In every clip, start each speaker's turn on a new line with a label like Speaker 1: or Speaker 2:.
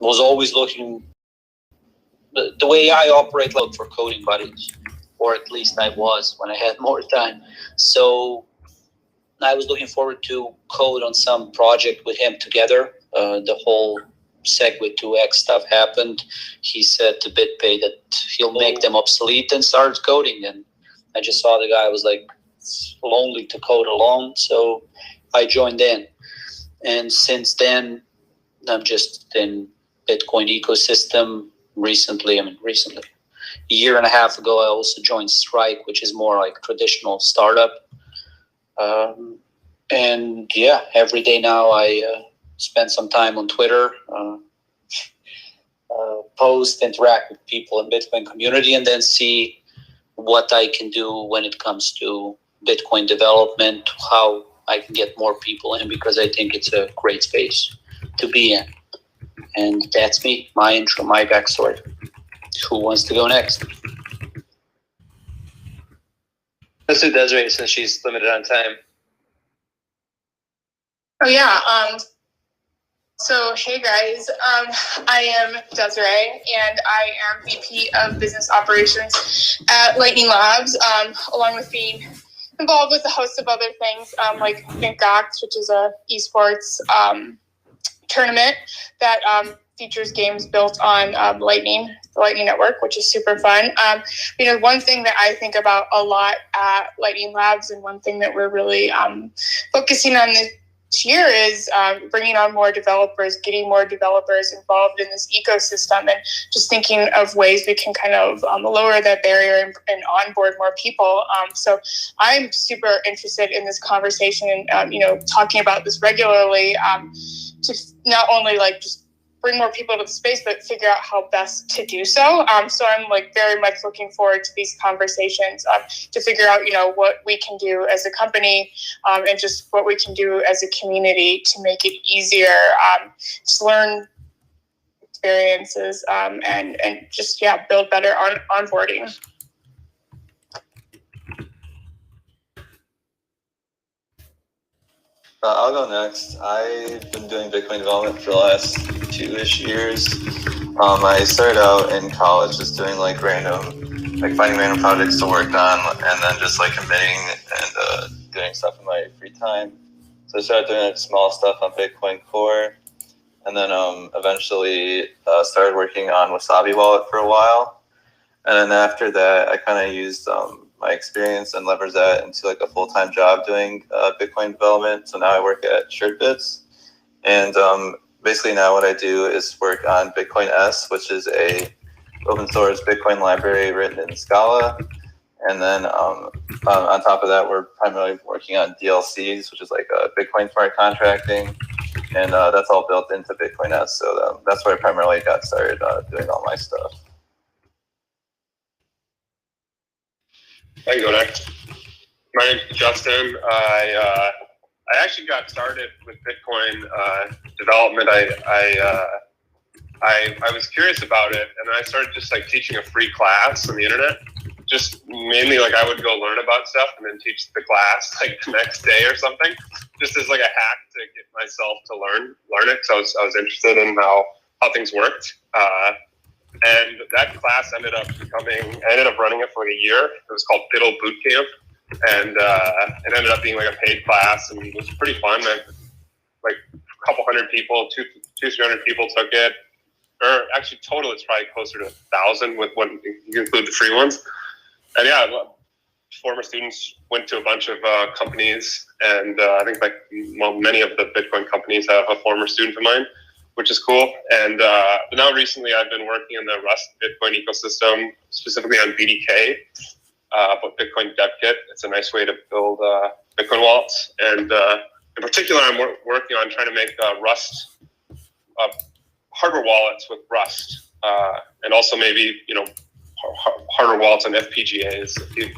Speaker 1: was always looking, the way I operate, look for coding buddies, or at least I was when I had more time. So I was looking forward to code on some project with him together. The whole Segway 2X stuff happened. He said to BitPay that he'll make them obsolete and start coding. And I just saw the guy was like lonely to code alone. So I joined in. And since then, I'm just in Bitcoin ecosystem recently. A year and a half ago, I also joined Strike, which is more like traditional startup. And yeah, every day now I spend some time on Twitter, post, interact with people in Bitcoin community, and then see what I can do when it comes to Bitcoin development, how I can get more people in, because I think it's a great space to be in. And that's me, my intro, my backstory. Who wants to go next?
Speaker 2: Let's do Desiree since she's limited on time.
Speaker 3: Oh yeah. So hey guys, I am Desiree and I am VP of Business Operations at Lightning Labs, along with being involved with a host of other things like Gox, which is a esports tournament that features games built on Lightning, the Lightning Network, which is super fun. One thing that I think about a lot at Lightning Labs, and one thing that we're really focusing on this year is bringing on more developers, getting more developers involved in this ecosystem, and just thinking of ways we can kind of lower that barrier and onboard more people. So I'm super interested in this conversation and, talking about this regularly to not only just bring more people to the space, but figure out how best to do so. So I'm very much looking forward to these conversations to figure out, what we can do as a company and just what we can do as a community to make it easier to learn experiences and just, build better onboarding.
Speaker 4: I'll go next. I've been doing Bitcoin development for the last 2-ish years. I started out in college just doing finding random projects to work on, and then just committing and doing stuff in my free time. So I started doing small stuff on Bitcoin Core, and then eventually started working on Wasabi Wallet for a while. And then after that, I kind of used my experience and leverage that into a full-time job doing Bitcoin development. So now I work at SureBits, and basically now what I do is work on Bitcoin S, which is a open source Bitcoin library written in Scala. And then on top of that, we're primarily working on DLCs, which is Bitcoin smart contracting, and that's all built into Bitcoin S. So that's where I primarily got started doing all my stuff.
Speaker 5: I can go next. My name's Justin. I actually got started with Bitcoin development. I was curious about it, and I started just teaching a free class on the internet. Just mainly I would go learn about stuff and then teach the class the next day or something, just as a hack to get myself to learn it. So I was interested in how things worked. And that class ended up running it for a year. It was called Biddle Bootcamp. And it ended up being a paid class, and it was pretty fun. And a couple hundred people, 200-300 people took it. Or actually total it's probably closer to 1,000 with what you include the free ones. And former students went to a bunch of companies, and I think many of the Bitcoin companies have a former student of mine, which is cool. And but now recently I've been working in the Rust Bitcoin ecosystem, specifically on BTK, but Bitcoin Dev Kit. It's a nice way to build Bitcoin wallets. And in particular, I'm working on trying to make Rust hardware wallets with Rust, and also maybe hardware wallets on FPGAs, if you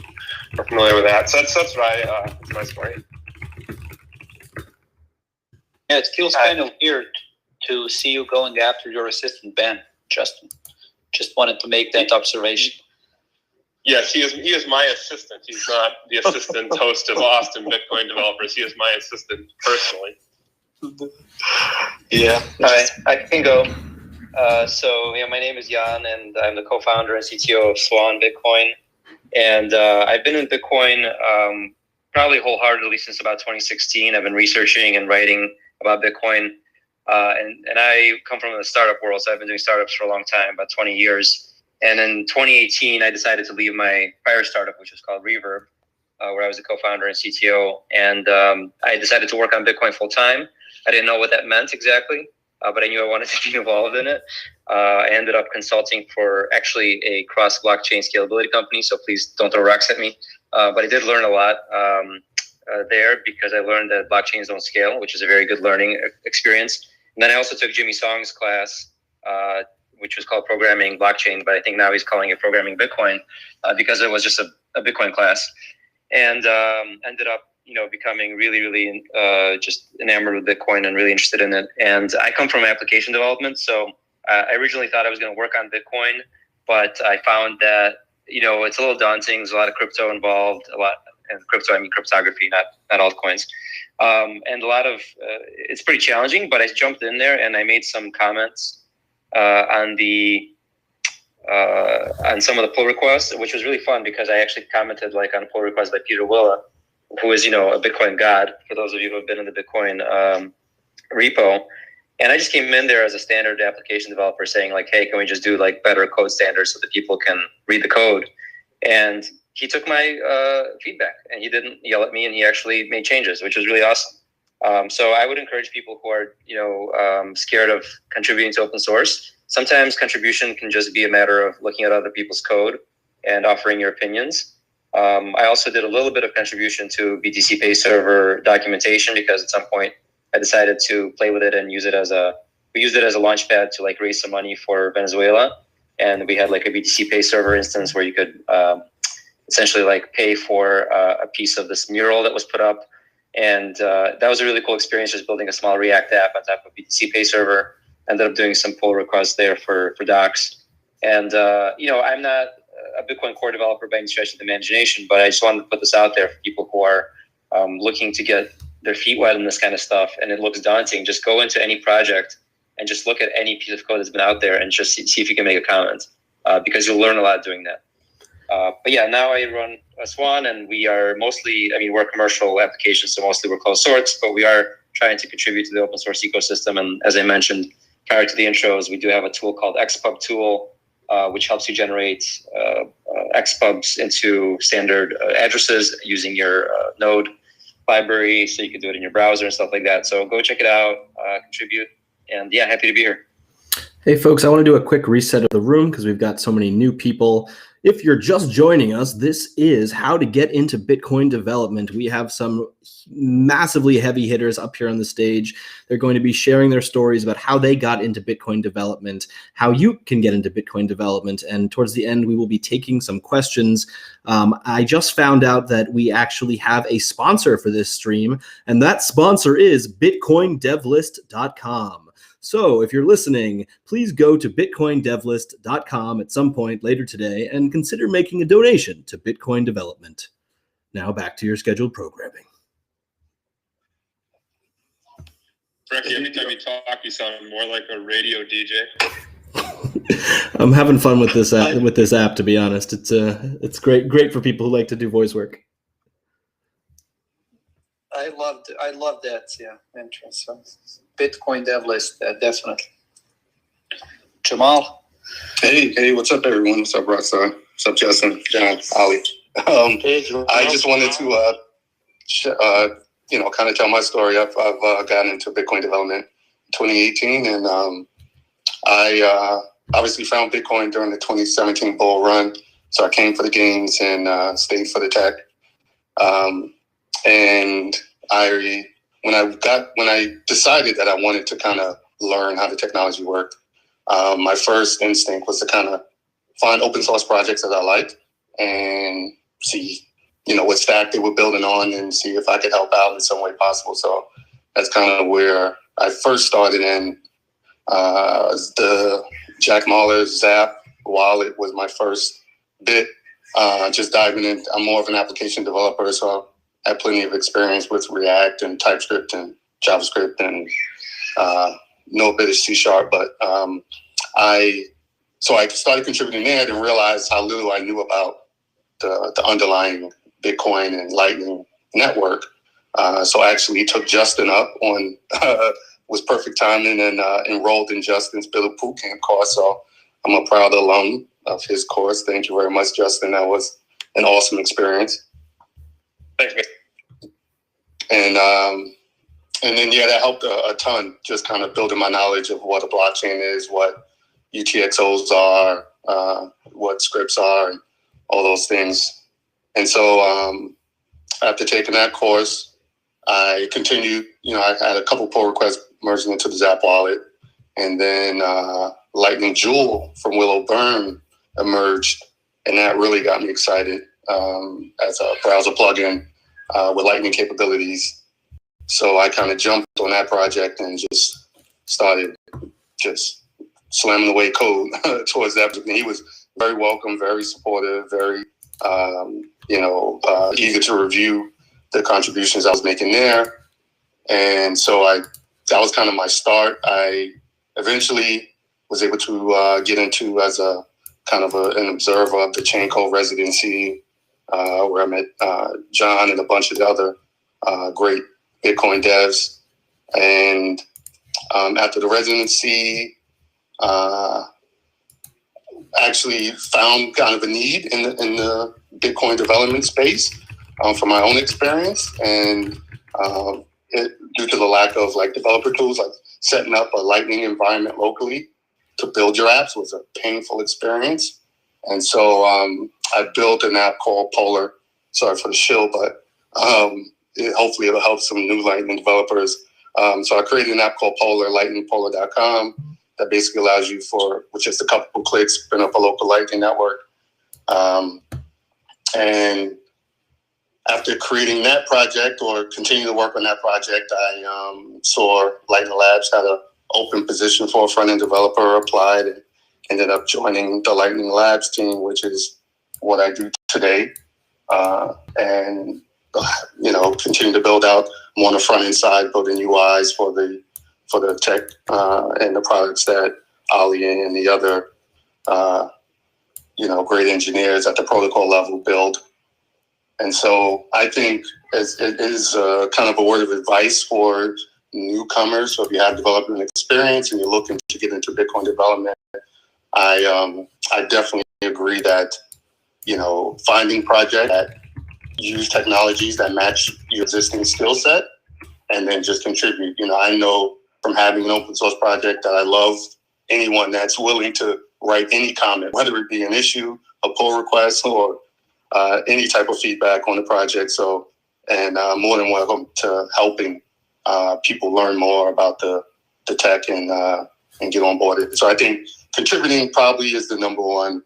Speaker 5: are familiar with that. So that's that's my story.
Speaker 1: Yeah, it feels kind of weird to see you going after your assistant Ben, Justin. Just wanted to make that observation.
Speaker 5: Yes, he is my assistant. He's not the assistant host of Austin Bitcoin Developers. He is my assistant personally.
Speaker 4: Yeah.
Speaker 2: All right, I can go. So my name is Jan, and I'm the co-founder and CTO of Swan Bitcoin. And I've been in Bitcoin probably wholeheartedly since about 2016. I've been researching and writing about Bitcoin. And I come from the startup world, so I've been doing startups for a long time, about 20 years. And in 2018, I decided to leave my prior startup, which was called Reverb, where I was a co-founder and CTO. And I decided to work on Bitcoin full time. I didn't know what that meant exactly, but I knew I wanted to be involved in it. I ended up consulting for actually a cross-blockchain scalability company, so please don't throw rocks at me. But I did learn a lot there because I learned that blockchains don't scale, which is a very good learning experience. And then I also took Jimmy Song's class, which was called Programming Blockchain, but I think now he's calling it Programming Bitcoin because it was just a Bitcoin class. And ended up, becoming really just enamored with Bitcoin and really interested in it. And I come from application development, so I originally thought I was going to work on Bitcoin, but I found that it's a little daunting. There's a lot of crypto involved, and crypto, I mean cryptography, not altcoins, and a lot of it's pretty challenging. But I jumped in there and I made some comments on some of the pull requests, which was really fun because I actually commented on a pull request by Peter Willa, who is a Bitcoin god, for those of you who have been in the Bitcoin repo. And I just came in there as a standard application developer saying hey, can we just do better code standards so that people can read the code? And he took my feedback and he didn't yell at me, and he actually made changes, which was really awesome. So I would encourage people who are scared of contributing to open source. Sometimes contribution can just be a matter of looking at other people's code and offering your opinions. I also did a little bit of contribution to BTCpay server documentation because at some point I decided to play with it and we used it as a launch pad to raise some money for Venezuela. And we had a BTCpay server instance where you could essentially pay for a piece of this mural that was put up. And that was a really cool experience, just building a small React app on top of BTCpay server. Ended up doing some pull requests there for docs. And, I'm not a Bitcoin core developer by any stretch of the imagination, but I just wanted to put this out there for people who are looking to get their feet wet in this kind of stuff. And it looks daunting. Just go into any project and just look at any piece of code that's been out there and just see if you can make a comment, because you'll learn a lot doing that. But yeah, now I run a Swan, and we are mostly, we're a commercial application, so mostly we're closed source, but we are trying to contribute to the open source ecosystem. And as I mentioned prior to the intros, we do have a tool called XPub tool, which helps you generate XPubs into standard addresses using your Node library, so you can do it in your browser and stuff like that. So go check it out, contribute, and yeah, happy to be here.
Speaker 6: Hey folks, I want to do a quick reset of the room because we've got so many new people. If you're just joining us, this is how to get into Bitcoin development. We have some massively heavy hitters up here on the stage. They're going to be sharing their stories about how they got into Bitcoin development, how you can get into Bitcoin development, and towards the end, we will be taking some questions. I just found out that we actually have a sponsor for this stream, and that sponsor is bitcoindevlist.com. So if you're listening, please go to bitcoindevlist.com at some point later today and consider making a donation to Bitcoin development. Now back to your scheduled programming.
Speaker 5: Frankie, every time you talk, you sound more like a radio DJ.
Speaker 6: I'm having fun with this app, to be honest. It's great for people who like to do voice work.
Speaker 1: I love that, entrance. Bitcoin dev list, definitely. Jamal.
Speaker 7: Hey, what's up, everyone? What's up, Rockstar? What's up, Justin, John, Ali? I just wanted to, kind of tell my story. I've gotten into Bitcoin development in 2018, and I obviously found Bitcoin during the 2017 bull run. So I came for the gains and stayed for the tech. And when I decided that I wanted to kind of learn how the technology worked, my first instinct was to kind of find open source projects that I liked and see, what stack they were building on and see if I could help out in some way possible. So that's kind of where I first started in. The Jack Mallers Zap wallet was my first bit. Just diving in. I'm more of an application developer, so I have plenty of experience with React and TypeScript and JavaScript and know a bit of C#. But So I started contributing there and realized how little I knew about the underlying Bitcoin and Lightning network. So I actually took Justin up on was perfect timing and enrolled in Justin's Build Bootcamp course. So I'm a proud alum of his course. Thank you very much, Justin. That was an awesome experience.
Speaker 5: Thanks, man.
Speaker 7: And then, yeah, that helped a ton, just kind of building my knowledge of what a blockchain is, what UTXOs are, what scripts are, and all those things. And so after taking that course, I continued, I had a couple pull requests merging into the Zap wallet. And then Lightning Jewel from Willow Burn emerged. And that really got me excited as a browser plugin with Lightning capabilities. So I kind of jumped on that project and just started just slamming away code towards that. And he was very welcome, very supportive, very, eager to review the contributions I was making there. And so that was kind of my start. I eventually was able to get into as a kind of an observer of the Chaincode residency, where I met John and a bunch of the other great Bitcoin devs. And after the residency, actually found kind of a need in the Bitcoin development space from my own experience. And due to the lack of developer tools, like setting up a Lightning environment locally to build your apps was a painful experience. And so I built an app called Polar. Sorry for the shill, but hopefully it'll help some new Lightning developers. So I created an app called Polar, lightningpolar.com, that basically allows you with just a couple of clicks, spin up a local Lightning network. And after creating that project or continuing to work on that project, I saw Lightning Labs had an open position for a front-end developer, applied, and ended up joining the Lightning Labs team, which is what I do today. And continue to build out more on the front-end side, building UIs for the tech and the products that Ali and the other great engineers at the protocol level build. And so I think it is kind of a word of advice for newcomers. So if you have development experience and you're looking to get into Bitcoin development, I definitely agree that finding projects that use technologies that match your existing skill set and then just contribute. I know from having an open source project that I love anyone that's willing to write any comment, whether it be an issue, a pull request, or any type of feedback on the project. So, and I'm more than welcome to helping people learn more about the tech and get on board. So I think contributing probably is the number one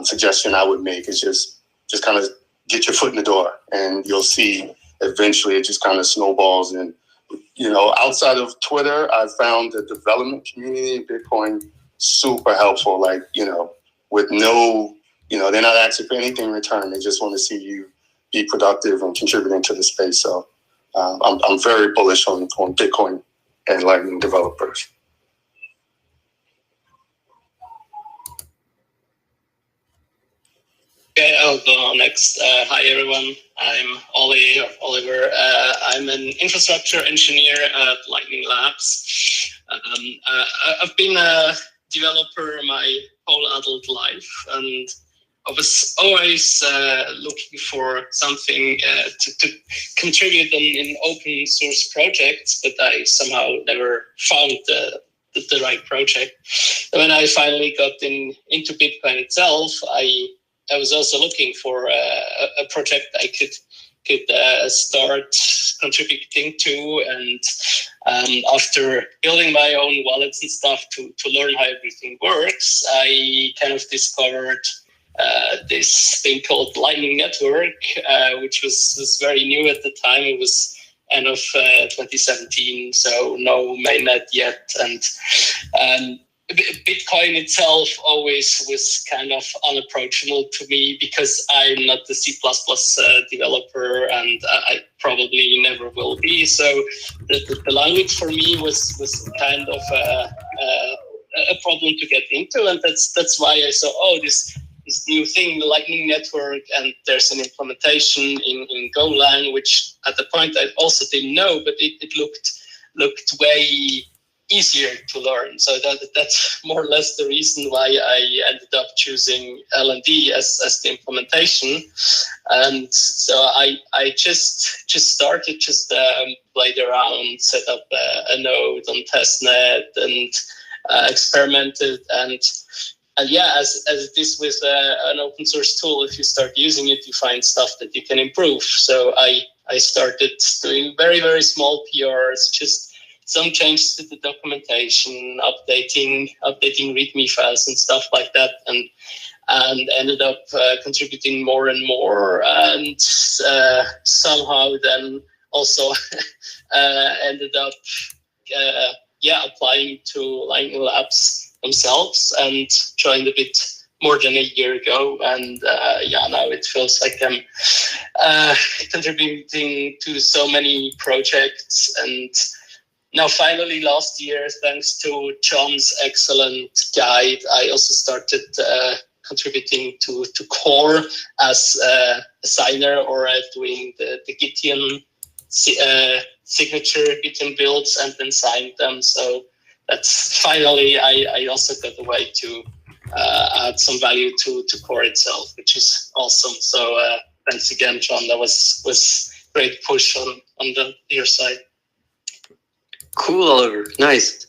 Speaker 7: suggestion I would make, is just kind of get your foot in the door, and you'll see eventually it just kind of snowballs. And outside of Twitter, I found the development community in Bitcoin super helpful. With no, they're not asking for anything in return. They just want to see you be productive and contributing to the space. So I'm very bullish on Bitcoin and Lightning developers.
Speaker 8: Okay, I'll go on next. Hi, everyone. I'm Oliver. I'm an infrastructure engineer at Lightning Labs. I've been a developer my whole adult life, and I was always looking for something to contribute in open source projects, but I somehow never found the right project. And when I finally got into Bitcoin itself, I was also looking for a project I could start contributing to, and after building my own wallets and stuff to learn how everything works, I kind of discovered this thing called Lightning Network, which was very new at the time. It was end of 2017, so no mainnet yet, and Bitcoin itself always was kind of unapproachable to me because I'm not the C++ developer, and I probably never will be. So the language for me was kind of a problem to get into, and that's why I saw this new thing, the Lightning Network, and there's an implementation in Golang, which at the point I also didn't know, but it looked way easier to learn. So that's more or less the reason why I ended up choosing L&D as the implementation. And so I just started, played around, set up a node on testnet, and experimented. And yeah, as it is with an open source tool, if you start using it, you find stuff that you can improve. So I started doing very, very small PRs, just some changes to the documentation, updating README files and stuff like that, and ended up contributing more and more, and somehow then also ended up applying to Lightning Labs themselves, and joined a bit more than a year ago, and now it feels like I'm contributing to so many projects. And now, finally, last year, thanks to John's excellent guide, I also started contributing to core as a signer, or doing the Gitian signature, Gitian builds, and then sign them. So that's finally, I also got a way to add some value to core itself, which is awesome. So thanks again, John. That was great push on your side.
Speaker 9: Cool, Oliver. Nice.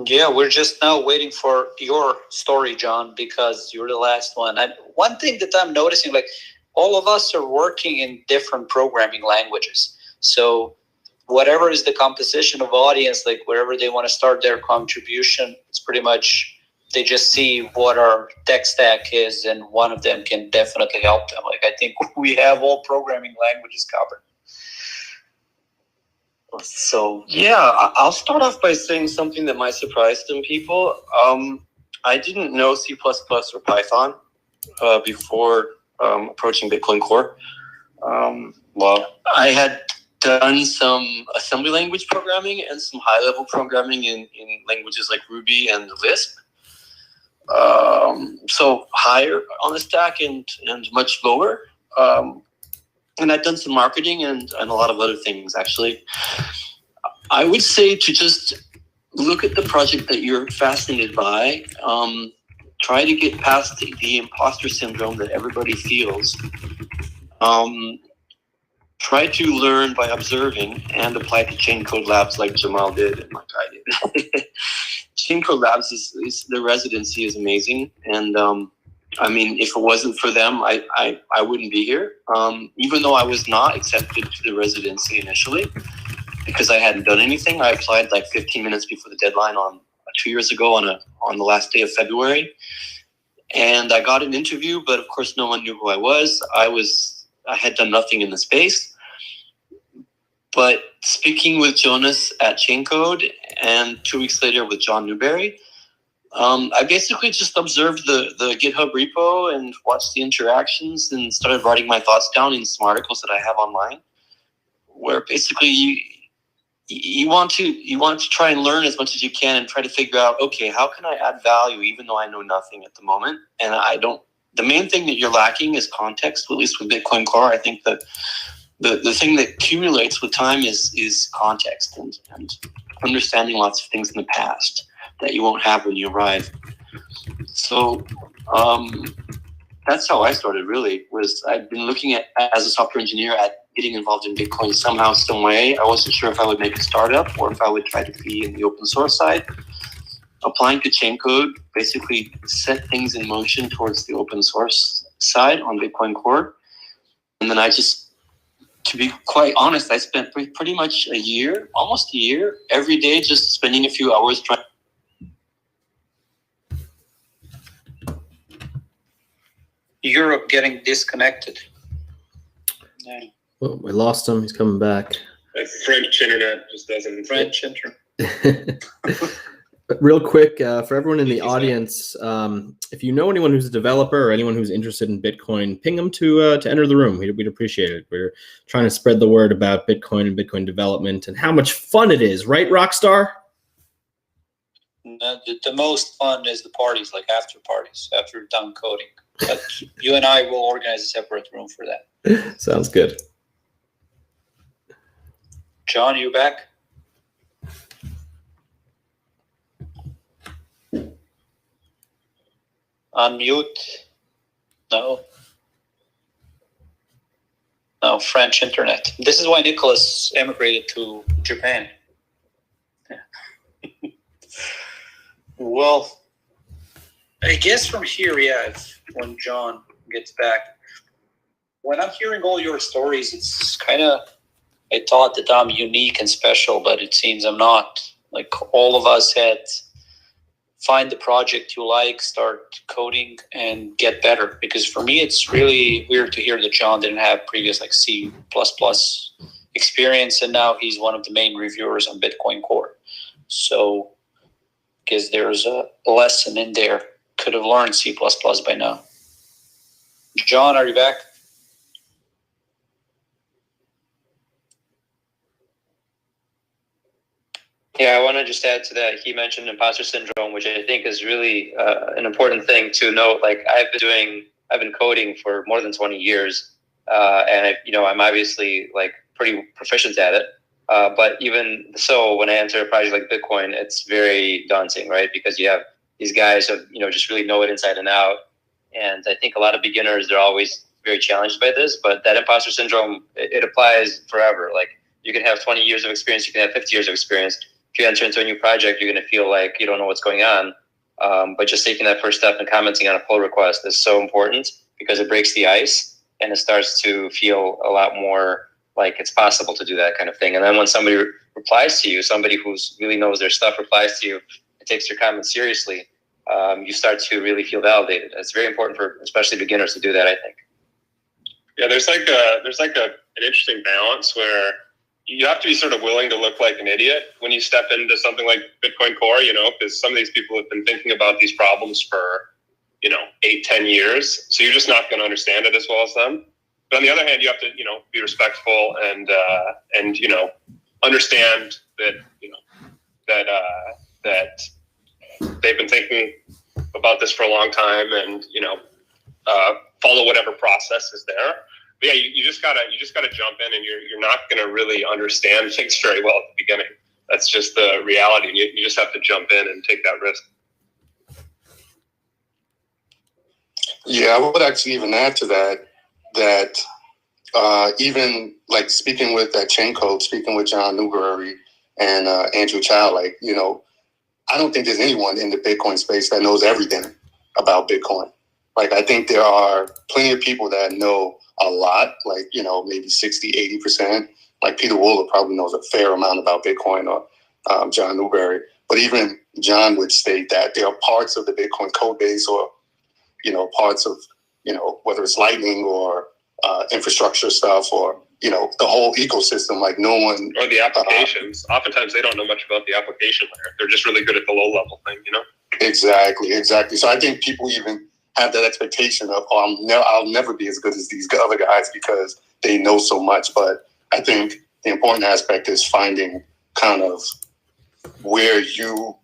Speaker 1: Yeah, we're just now waiting for your story, John, because you're the last one. And one thing that I'm noticing, like, all of us are working in different programming languages. So whatever is the composition of audience, like wherever they want to start their contribution, it's pretty much, they just see what our tech stack is, and one of them can definitely help them. Like, I think we have all programming languages covered.
Speaker 9: So yeah, I'll start off by saying something that might surprise some people. I didn't know C++ or Python before approaching Bitcoin Core. Well, I had done some assembly language programming and some high-level programming in languages like Ruby and Lisp. So higher on the stack and much lower. And I've done some marketing and a lot of other things, actually. I would say to just look at the project that you're fascinated by. Try to get past the imposter syndrome that everybody feels. Try to learn by observing and apply to Chaincode Labs like Jamal did and like I did. Chaincode Labs is the residency is amazing, and I mean, if it wasn't for them, I wouldn't be here. Even though I was not accepted to the residency initially because I hadn't done anything, I applied like 15 minutes before the deadline on 2 years ago on the last day of February, and I got an interview. But of course, no one knew who I was. I had done nothing in the space. But speaking with Jonas at Chaincode and 2 weeks later with John Newberry, I basically just observed the GitHub repo and watched the interactions and started writing my thoughts down in some articles that I have online, where basically you want to try and learn as much as you can and try to figure out, okay, how can I add value even though I know nothing at the moment? And the main thing that you're lacking is context, at least with Bitcoin Core. I think that the thing that accumulates with time is context and understanding lots of things in the past that you won't have when you arrive. So that's how I started, really. I've been looking at, as a software engineer, at getting involved in Bitcoin somehow, some way. I wasn't sure if I would make a startup or if I would try to be in the open source side. Applying to Chaincode basically set things in motion towards the open source side on Bitcoin Core. And then to be quite honest, I spent pretty much almost a year, every day just spending a few hours trying.
Speaker 1: Europe getting disconnected.
Speaker 6: Yeah. Well, we lost him. He's coming back.
Speaker 5: French internet just doesn't.
Speaker 1: French internet.
Speaker 6: Real quick, for everyone in the audience, if you know anyone who's a developer or anyone who's interested in Bitcoin, ping them to enter the room. We'd appreciate it. We're trying to spread the word about Bitcoin and Bitcoin development and how much fun it is, right, Rockstar?
Speaker 1: The most fun is the parties, like after parties, after we're done coding. But you and I will organize a separate room for that.
Speaker 6: Sounds good.
Speaker 1: John, you back? Unmute. No. No, French internet. This is why Nicholas emigrated to Japan. Well, I guess from here, when John gets back. When I'm hearing all your stories, it's kind of, I thought that I'm unique and special, but it seems I'm not. Like all of us had find the project you like, start coding, and get better. Because for me, it's really weird to hear that John didn't have previous like C++ experience, and now he's one of the main reviewers on Bitcoin Core. So, because there's a lesson in there, could have learned C++ by now. John, are you back?
Speaker 2: Yeah, I want to just add to that. He mentioned imposter syndrome, which I think is really an important thing to note. Like I've been coding for more than 20 years, and I'm obviously like pretty proficient at it. But even so, when I enter a project like Bitcoin, it's very daunting, right? Because you have these guys who just really know it inside and out. And I think a lot of beginners, they're always very challenged by this. But that imposter syndrome, it applies forever. Like you can have 20 years of experience, you can have 50 years of experience. If you enter into a new project, you're going to feel like you don't know what's going on. But just taking that first step and commenting on a pull request is so important because it breaks the ice and it starts to feel a lot more like it's possible to do that kind of thing. And then when somebody replies to you, somebody who really knows their stuff replies to you and takes your comments seriously, you start to really feel validated. It's very important for especially beginners to do that, I think.
Speaker 5: Yeah, there's an interesting balance where you have to be sort of willing to look like an idiot when you step into something like Bitcoin Core, because some of these people have been thinking about these problems for, 8-10 years. So you're just not going to understand it as well as them. But on the other hand, you have to, be respectful and understand that, that they've been thinking about this for a long time and, follow whatever process is there. But yeah, you just gotta jump in, and you're not gonna really understand things very well at the beginning. That's just the reality. And you just have to jump in and take that risk.
Speaker 7: Yeah, I would actually even add to that even like speaking with that Chaincode, speaking with John Newberry and Andrew Chow, I don't think there's anyone in the Bitcoin space that knows everything about Bitcoin. Like, I think there are plenty of people that know a lot, maybe 60, 80%. Like Peter Wooler probably knows a fair amount about Bitcoin, or John Newberry. But even John would state that there are parts of the Bitcoin code base, or, parts of, whether it's Lightning or infrastructure stuff, or, the whole ecosystem, like no one.
Speaker 5: Or the applications. Oftentimes they don't know much about the application layer. They're just really good at the low level thing,
Speaker 7: Exactly. So I think people even have that expectation of, I'll never be as good as these other guys because they know so much. But I think the important aspect is finding kind of where the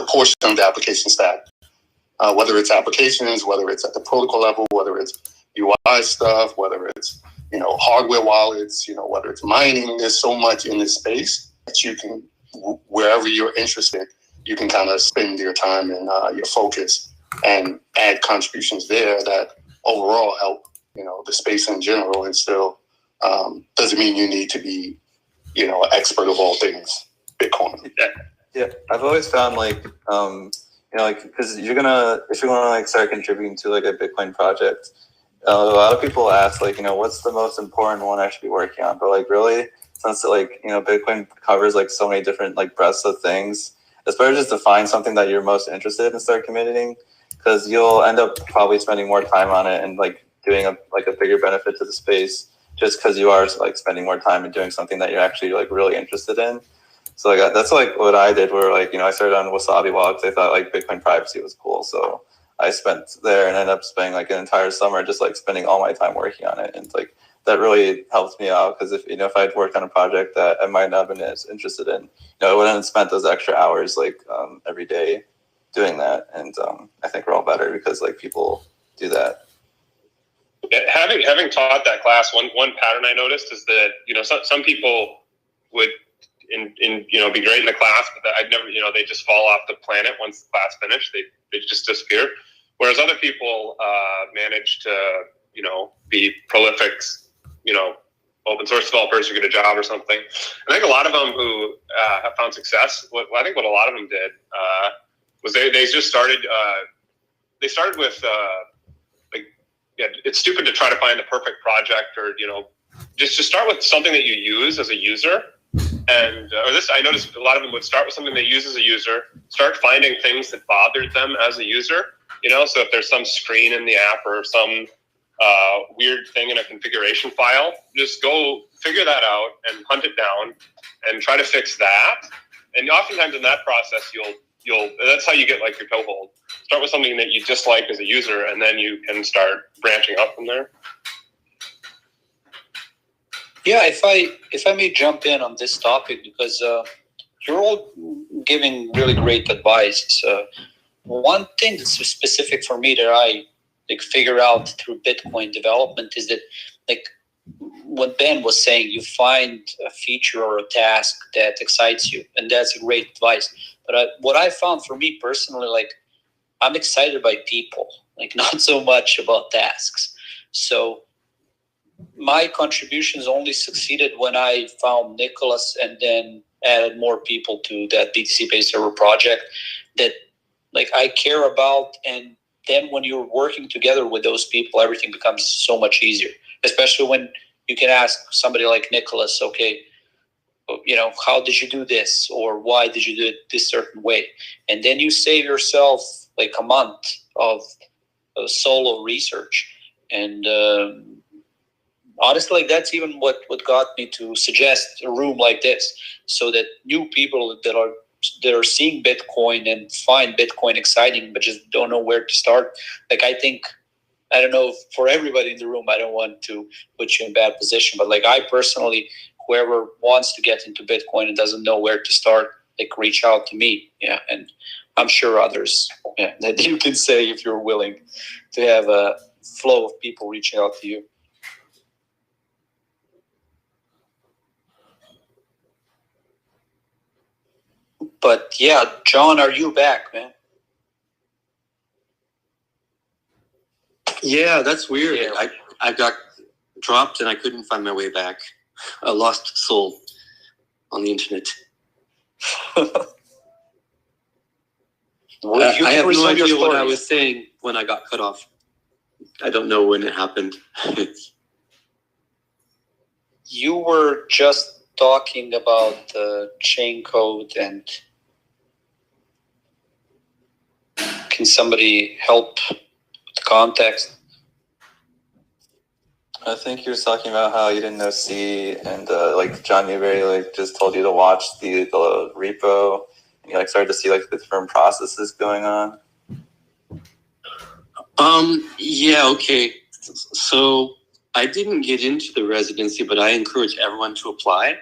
Speaker 7: portion of the application stack, whether it's applications, whether it's at the protocol level, whether it's UI stuff, whether it's, hardware wallets, whether it's mining. There's so much in this space that you can, wherever you're interested, you can kind of spend your time and your focus and add contributions there that overall help, the space in general. And still doesn't mean you need to be, an expert of all things Bitcoin.
Speaker 4: Yeah, I've always found because if you're gonna start contributing to a Bitcoin project, a lot of people ask what's the most important one I should be working on? But really, since Bitcoin covers so many different breadths of things, it's better just to find something that you're most interested in and start committing, because you'll end up probably spending more time on it and doing a bigger benefit to the space just because you are spending more time and doing something that you're actually really interested in. So like that's like what I did, where like, you know, I started on Wasabi Walk because I thought like Bitcoin privacy was cool. So I spent there and ended up spending like an entire summer just like spending all my time working on it. And like that really helped me out, because if, you know, if I'd worked on a project that I might not have been as interested in, you know, I wouldn't have spent those extra hours like every day doing that. And I think we're all better because like people do that.
Speaker 5: Yeah, having taught that class, one pattern I noticed is that, you know, some people would you know, be great in the class, but I'd never, you know, they just fall off the planet once the class finished. They just disappear. Whereas other people manage to, you know, be prolific, you know, open source developers who get a job or something. I think a lot of them who have found success, I think what a lot of them did was they just started. They started with like, yeah, it's stupid to try to find the perfect project, or, you know, just start with something that you use as a user. And I noticed a lot of them would start with something they use as a user, start finding things that bothered them as a user. You know, so if there's some screen in the app or some weird thing in a configuration file, just go figure that out and hunt it down and try to fix that. And oftentimes in that process, you'll that's how you get like your toehold. Start with something that you dislike as a user, and then you can start branching up from there.
Speaker 1: Yeah, if I may jump in on this topic, because you're all giving really great advice. One thing that's specific for me that I like figure out through Bitcoin development is that, like what Ben was saying, you find a feature or a task that excites you, and that's a great advice. But what I found for me personally, like I'm excited by people, like not so much about tasks. So my contributions only succeeded when I found Nicholas and then added more people to that BTCpay server project that like I care about. And then when you're working together with those people, everything becomes so much easier, especially when you can ask somebody like Nicholas, okay, you know, how did you do this? Or why did you do it this certain way? And then you save yourself like a month of solo research. And honestly, like that's even what got me to suggest a room like this, so that new people that are seeing Bitcoin and find Bitcoin exciting but just don't know where to start. Like I think, I don't know, for everybody in the room, I don't want to put you in a bad position, but like I personally, whoever wants to get into Bitcoin and doesn't know where to start, like reach out to me. Yeah, and I'm sure others, yeah, that you can say if you're willing to have a flow of people reaching out to you. But yeah, John, are you back, man?
Speaker 9: Yeah, that's weird.
Speaker 1: Yeah.
Speaker 9: I got dropped and I couldn't find my way back. A lost soul on the internet. I have no idea what I was saying when I got cut off. I don't know when it happened.
Speaker 1: You were just talking about the Chaincode, and can somebody help with the context?
Speaker 4: I think you were talking about how you didn't know C, and like John Newberry like just told you to watch the repo, and you like started to see like the different processes going on.
Speaker 9: Yeah, okay. So I didn't get into the residency, but I encourage everyone to apply,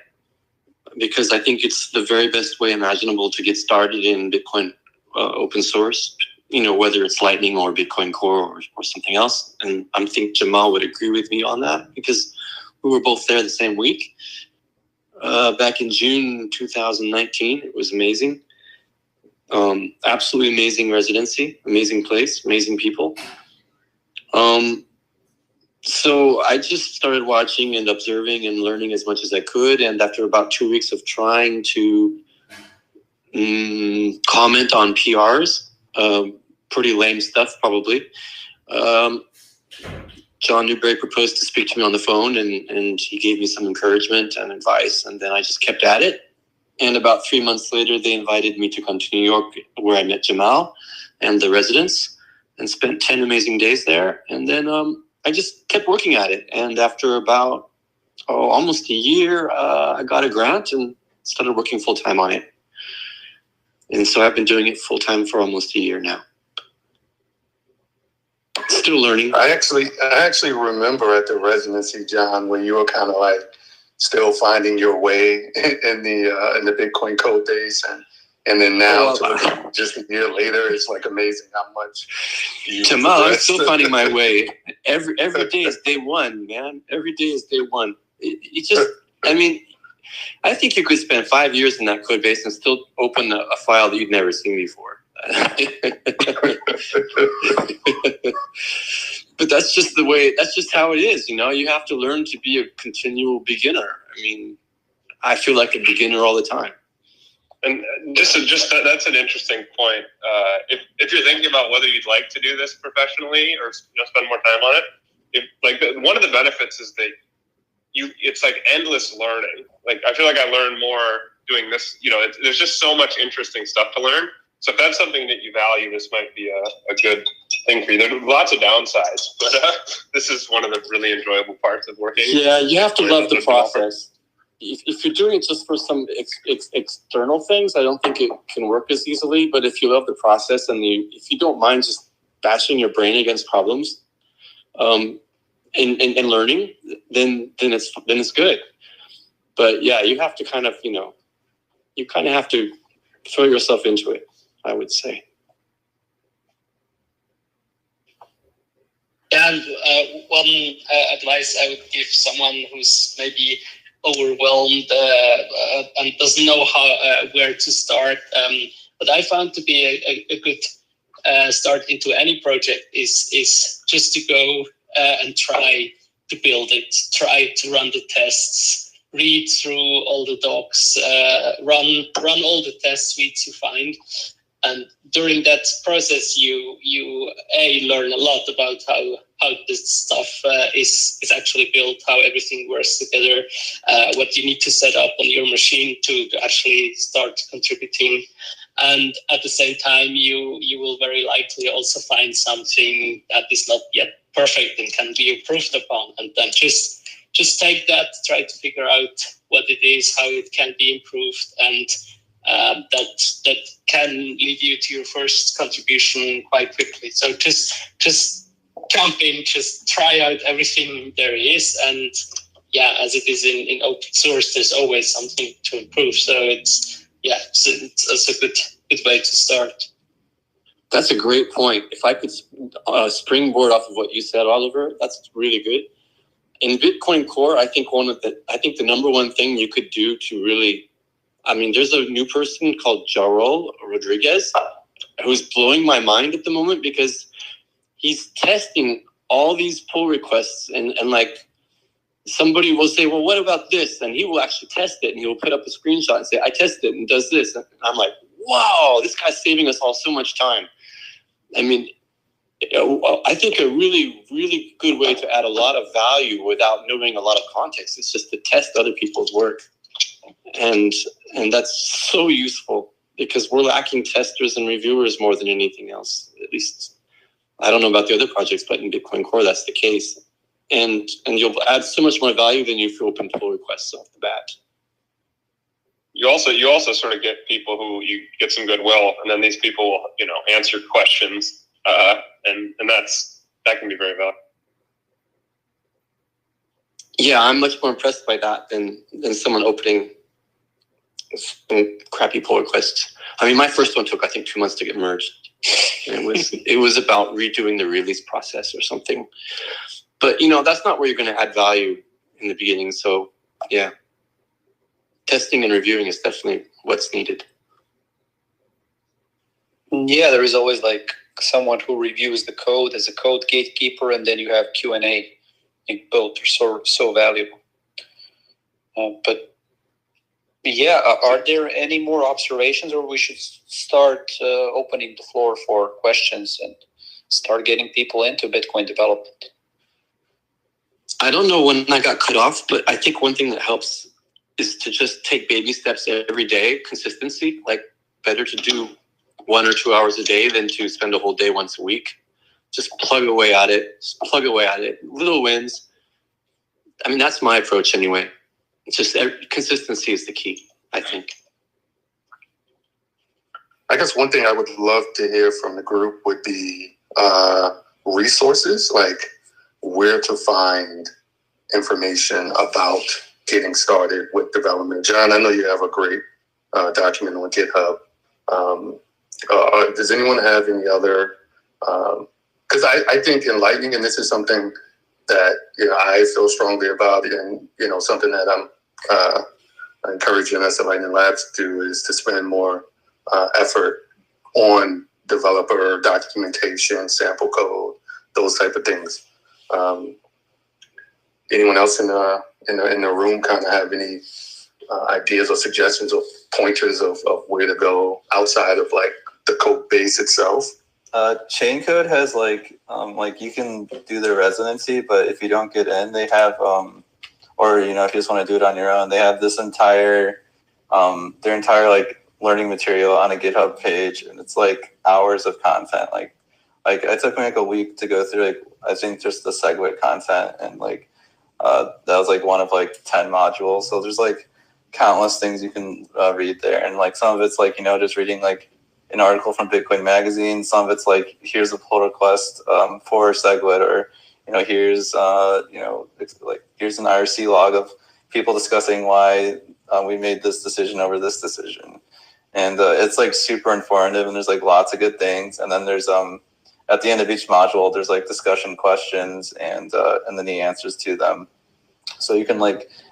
Speaker 9: because I think it's the very best way imaginable to get started in Bitcoin open source, you know, whether it's Lightning or Bitcoin Core or something else. And I think Jamal would agree with me on that, because we were both there the same week. Back in June 2019, it was amazing. Absolutely amazing residency, amazing place, amazing people. So I just started watching and observing and learning as much as I could. And after about 2 weeks of trying to comment on PRs, pretty lame stuff probably, John Newberry proposed to speak to me on the phone, and he gave me some encouragement and advice, and then I just kept at it. And about 3 months later, they invited me to come to New York, where I met Jamal and the residents, and spent 10 amazing days there. And then I just kept working at it. And after about almost a year, I got a grant, and started working full time on it. And so I've been doing it full time for almost a year now. Still learning.
Speaker 7: I actually remember at the residency, John, when you were kind of like still finding your way in the Bitcoin code days, and then now just a year later, it's like amazing how much you
Speaker 9: Jamal, I'm still finding my way. Every day is day one, man. Every day is day one. It just, I mean, I think you could spend 5 years in that code base and still open a file that you'd never seen before. But that's just the way, that's just how it is, you know? You have to learn to be a continual beginner. I mean, I feel like a beginner all the time.
Speaker 5: And that's an interesting point. If you're thinking about whether you'd like to do this professionally or spend more time on it, one of the benefits is that it's like endless learning. Like I feel like I learn more doing this. There's just so much interesting stuff to learn. So if that's something that you value, this might be a good thing for you. There's lots of downsides, but this is one of the really enjoyable parts of working.
Speaker 9: Yeah, you have to love the process. If you're doing it just for some external things, I don't think it can work as easily. But if you love the process and if you don't mind just bashing your brain against problems, and learning, then it's good. But yeah, you have to kind of have to throw yourself into it, I would say.
Speaker 8: And one advice I would give someone who's maybe overwhelmed and doesn't know where to start, what I found to be a good start into any project is just to go and try to build it, try to run the tests, read through all the docs, run all the test suites you find. And during that process, you learn a lot about how this stuff is actually built, how everything works together, what you need to set up on your machine to actually start contributing. And at the same time, you will very likely also find something that is not yet perfect and can be improved upon. And then just take that, try to figure out what it is, how it can be improved, and that can lead you to your first contribution quite quickly. So just jump in, just try out everything there is, and yeah, as it is in open source, there's always something to improve. So it's a good way to start.
Speaker 9: That's a great point. If I could springboard off of what you said, Oliver, that's really good. In Bitcoin Core, I think the number one thing you could do to really, there's a new person called Jarol Rodriguez who's blowing my mind at the moment because he's testing all these pull requests and like somebody will say, well, what about this? And he will actually test it and he will put up a screenshot and say, I tested it and does this. And I'm like, wow, this guy's saving us all so much time. I think a really, really good way to add a lot of value without knowing a lot of context is just to test other people's work. And that's so useful because we're lacking testers and reviewers more than anything else. At least, I don't know about the other projects, but in Bitcoin Core, that's the case. And you'll add so much more value than you if you open pull requests off the bat.
Speaker 5: You also sort of get people who you get some goodwill, and then these people will, answer questions, and that can be very valuable.
Speaker 9: Yeah, I'm much more impressed by that than someone opening crappy pull requests. My first one took, I think, 2 months to get merged. And it was about redoing the release process or something. But, that's not where you're going to add value in the beginning. So, yeah, testing and reviewing is definitely what's needed.
Speaker 1: Yeah, there is always like someone who reviews the code as a code gatekeeper, and then you have Q&A. I think both are so valuable. But yeah, are there any more observations, or we should start opening the floor for questions and start getting people into Bitcoin development?
Speaker 9: I don't know when I got cut off, but I think one thing that helps is to just take baby steps every day, consistency. Like better to do 1 or 2 hours a day than to spend a whole day once a week. Just plug away at it. Little wins. That's my approach anyway. It's just consistency is the key. I think.
Speaker 7: I guess one thing I would love to hear from the group would be resources, like where to find information about getting started with development. John, I know you have a great document on GitHub. Does anyone have any other? Because I think in Lightning, and this is something that I feel strongly about, and something that I'm encouraging us at Lightning Labs to do is to spend more effort on developer documentation, sample code, those type of things. Anyone else in the room kind of have any ideas or suggestions or pointers of where to go outside of like the code base itself?
Speaker 4: Chaincode has like you can do the residency, but if you don't get in, they have or if you just want to do it on your own, they have this entire their entire like learning material on a GitHub page, and it's like hours of content. Like it took me like a week to go through I think just the SegWit content, and that was like one of like 10 modules. So there's like countless things you can read there, and like some of it's like just reading like an article from Bitcoin Magazine. Some of it's like here's a pull request for SegWit, or here's here's an IRC log of people discussing why we made this decision over this decision. And it's like super informative, and there's like lots of good things. And then there's at the end of each module, there's like discussion questions and then the answers to them. So you can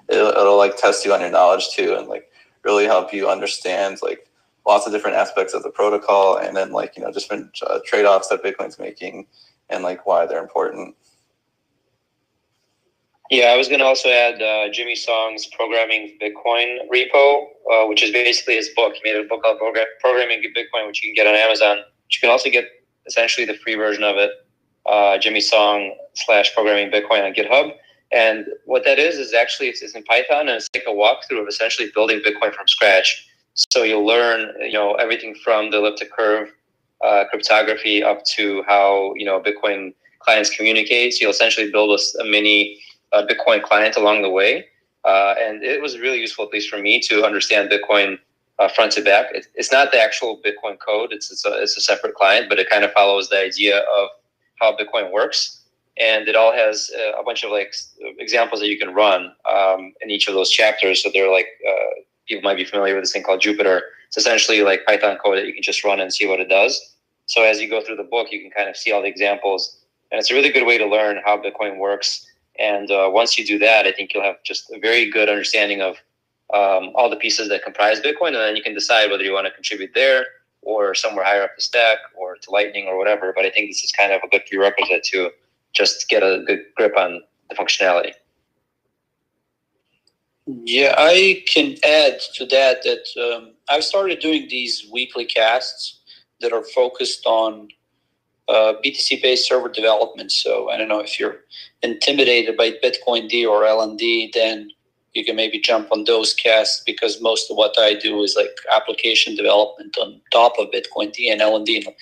Speaker 4: it'll like test you on your knowledge too, and like really help you understand like lots of different aspects of the protocol, and then different trade-offs that Bitcoin's making, and like why they're important.
Speaker 2: Yeah, I was going to also add Jimmy Song's Programming Bitcoin repo, which is basically his book. He made a book called Programming Bitcoin, which you can get on Amazon. But you can also get essentially the free version of it, Jimmy Song /Programming Bitcoin on GitHub. And what that is actually it's in Python, and it's like a walkthrough of essentially building Bitcoin from scratch. So you'll learn, everything from the elliptic curve cryptography up to how, Bitcoin clients communicate. So you'll essentially build a mini Bitcoin client along the way. And it was really useful, at least for me, to understand Bitcoin front to back. It's not the actual Bitcoin code. It's a separate client, but it kind of follows the idea of how Bitcoin works. And it all has a bunch of examples that you can run in each of those chapters. So they're people might be familiar with this thing called Jupyter. It's essentially like Python code that you can just run and see what it does. So as you go through the book, you can kind of see all the examples. And it's a really good way to learn how Bitcoin works. And once you do that, I think you'll have just a very good understanding of all the pieces that comprise Bitcoin. And then you can decide whether you want to contribute there or somewhere higher up the stack or to Lightning or whatever. But I think this is kind of a good prerequisite to just get a good grip on the functionality.
Speaker 1: Yeah, I can add to that I've started doing these weekly casts that are focused on BTCpay server development. So I don't know if you're intimidated by Bitcoin D or LND, then you can maybe jump on those casts, because most of what I do is like application development on top of Bitcoin D and LND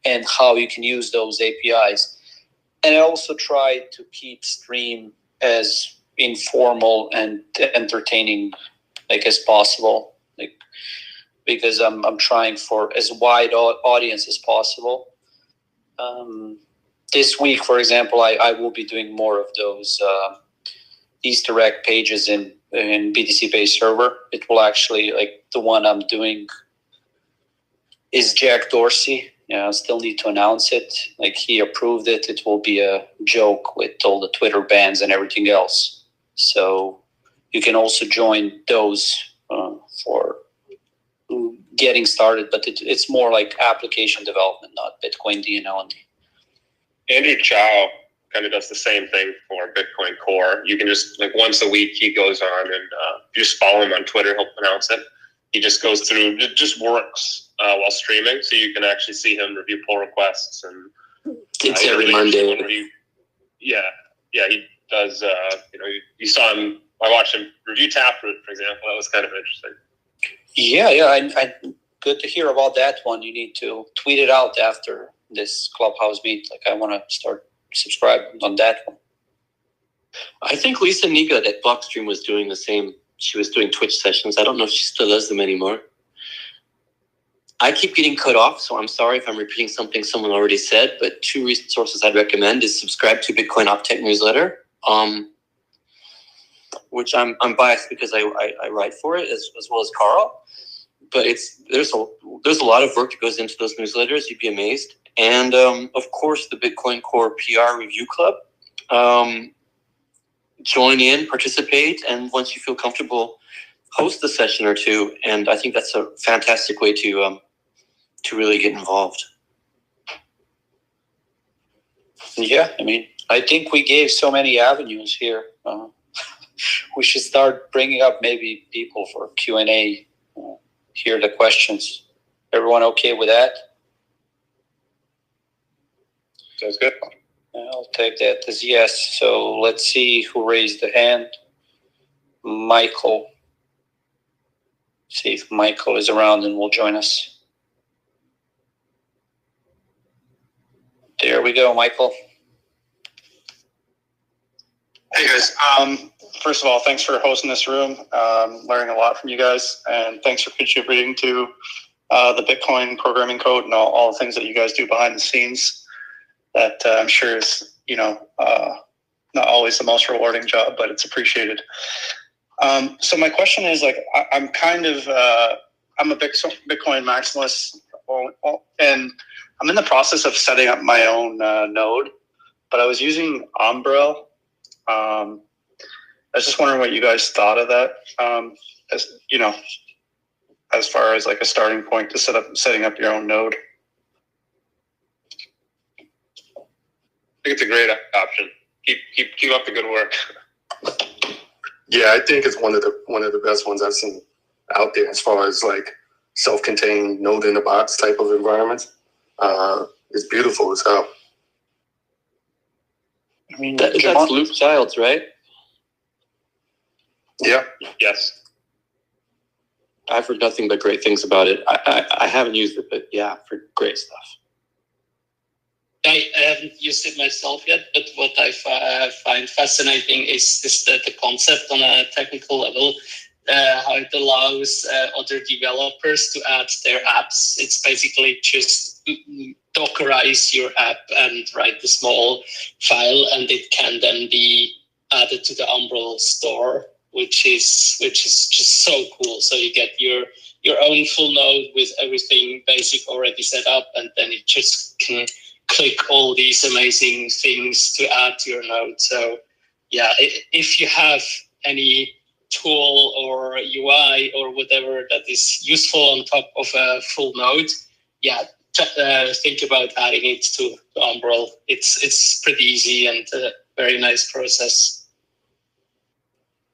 Speaker 1: and how you can use those APIs. And I also try to keep stream as informal and entertaining as possible, because I'm trying for as wide audience as possible. This week, for example, I will be doing more of those Easter egg pages in BTCpay server. It will actually, the one I'm doing is Jack Dorsey. I still need to announce it. He approved it. It will be a joke with all the Twitter bans and everything else. So you can also join those for getting started, but it's more like application development, not Bitcoin D and LND.
Speaker 5: Andrew Chow kind of does the same thing for Bitcoin Core. You can just once a week he goes on, and you just follow him on Twitter. He'll announce it. He just goes through. It just works while streaming, so you can actually see him review pull requests and.
Speaker 9: It's every Monday.
Speaker 5: Yeah, he does. You saw him. I watched him review Taproot, for example. That was kind of interesting.
Speaker 1: Yeah. I good to hear about that one. You need to tweet it out after this Clubhouse meet. I want to start subscribing on that one.
Speaker 9: I think Lisa Niga at Blockstream was doing the same she was doing Twitch sessions. I don't know if she still does them anymore. I keep getting cut off, so I'm sorry if I'm repeating something someone already said, but 2 resources I'd recommend is subscribe to Bitcoin Optech newsletter, which I'm biased because I write for it as well as Carl, but there's a lot of work that goes into those newsletters. You'd be amazed. And of course, the Bitcoin Core PR Review Club. Join in, participate, and once you feel comfortable, host a session or 2. And I think that's a fantastic way to really get involved.
Speaker 1: Yeah, I mean, I think we gave so many avenues here. We should start bringing up maybe people for Q&A, hear the questions. Everyone okay with that?
Speaker 5: Sounds good.
Speaker 1: I'll take that as yes. So let's see who raised the hand. Michael. See if Michael is around and will join us. There we go, Michael.
Speaker 10: Hey guys. First of all, thanks for hosting this room. Learning a lot from you guys, and thanks for contributing to the Bitcoin programming code and all the things that you guys do behind the scenes. That I'm sure is, not always the most rewarding job, but it's appreciated. So my question is, I'm a Bitcoin maximalist, and I'm in the process of setting up my own node, but I was using Umbrel. I was just wondering what you guys thought of that, as far as like a starting point to setting up your own node.
Speaker 5: I think it's a great option. Keep up the good work.
Speaker 7: Yeah, I think it's one of the best ones I've seen out there as far as like self-contained node in a box type of environments. It's beautiful as hell.
Speaker 1: I mean,
Speaker 9: That's Luke Childs, right?
Speaker 7: Yeah.
Speaker 5: Yes.
Speaker 9: I've heard nothing but great things about it. I haven't used it, but yeah, for great stuff.
Speaker 8: I haven't used it myself yet, but what I find fascinating is the concept on a technical level, how it allows other developers to add their apps. It's basically just Dockerize your app and write the small file, and it can then be added to the Umbrel store, which is just so cool. So you get your own full node with everything basic already set up, and then it just can click all these amazing things to add to your node. So yeah, if you have any tool or UI or whatever that is useful on top of a full node, yeah, think about adding it to Umbrel. It's pretty easy and a very nice process.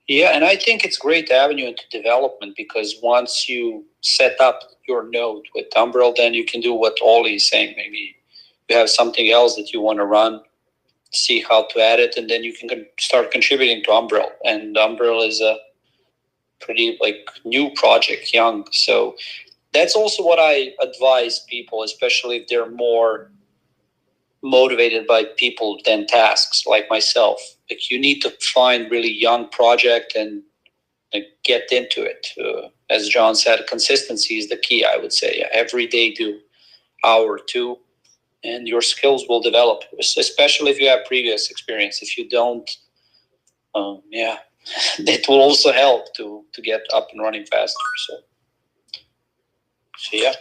Speaker 1: Yeah, and I think it's a great avenue into development, because once you set up your node with Umbrel, then you can do what Ollie is saying. Maybe you have something else that you want to run, see how to add it, and then you can start contributing to Umbrel. And Umbrel is a pretty new project, young. So that's also what I advise people, especially if they're more motivated by people than tasks, like myself. You need to find really young project and get into it. As John said, consistency is the key, I would say. Every day do hour or 2, and your skills will develop, especially if you have previous experience. If you don't, it will also help to get up and running faster. So yeah.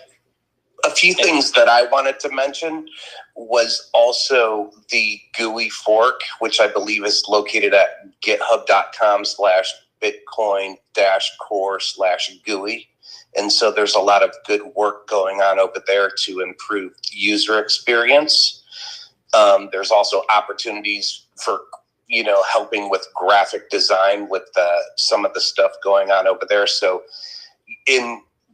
Speaker 11: A few things that I wanted to mention was also the GUI fork, which I believe is located at github.com/bitcoin-core/GUI. And so there's a lot of good work going on over there to improve user experience. There's also opportunities for, helping with graphic design with some of the stuff going on over there. So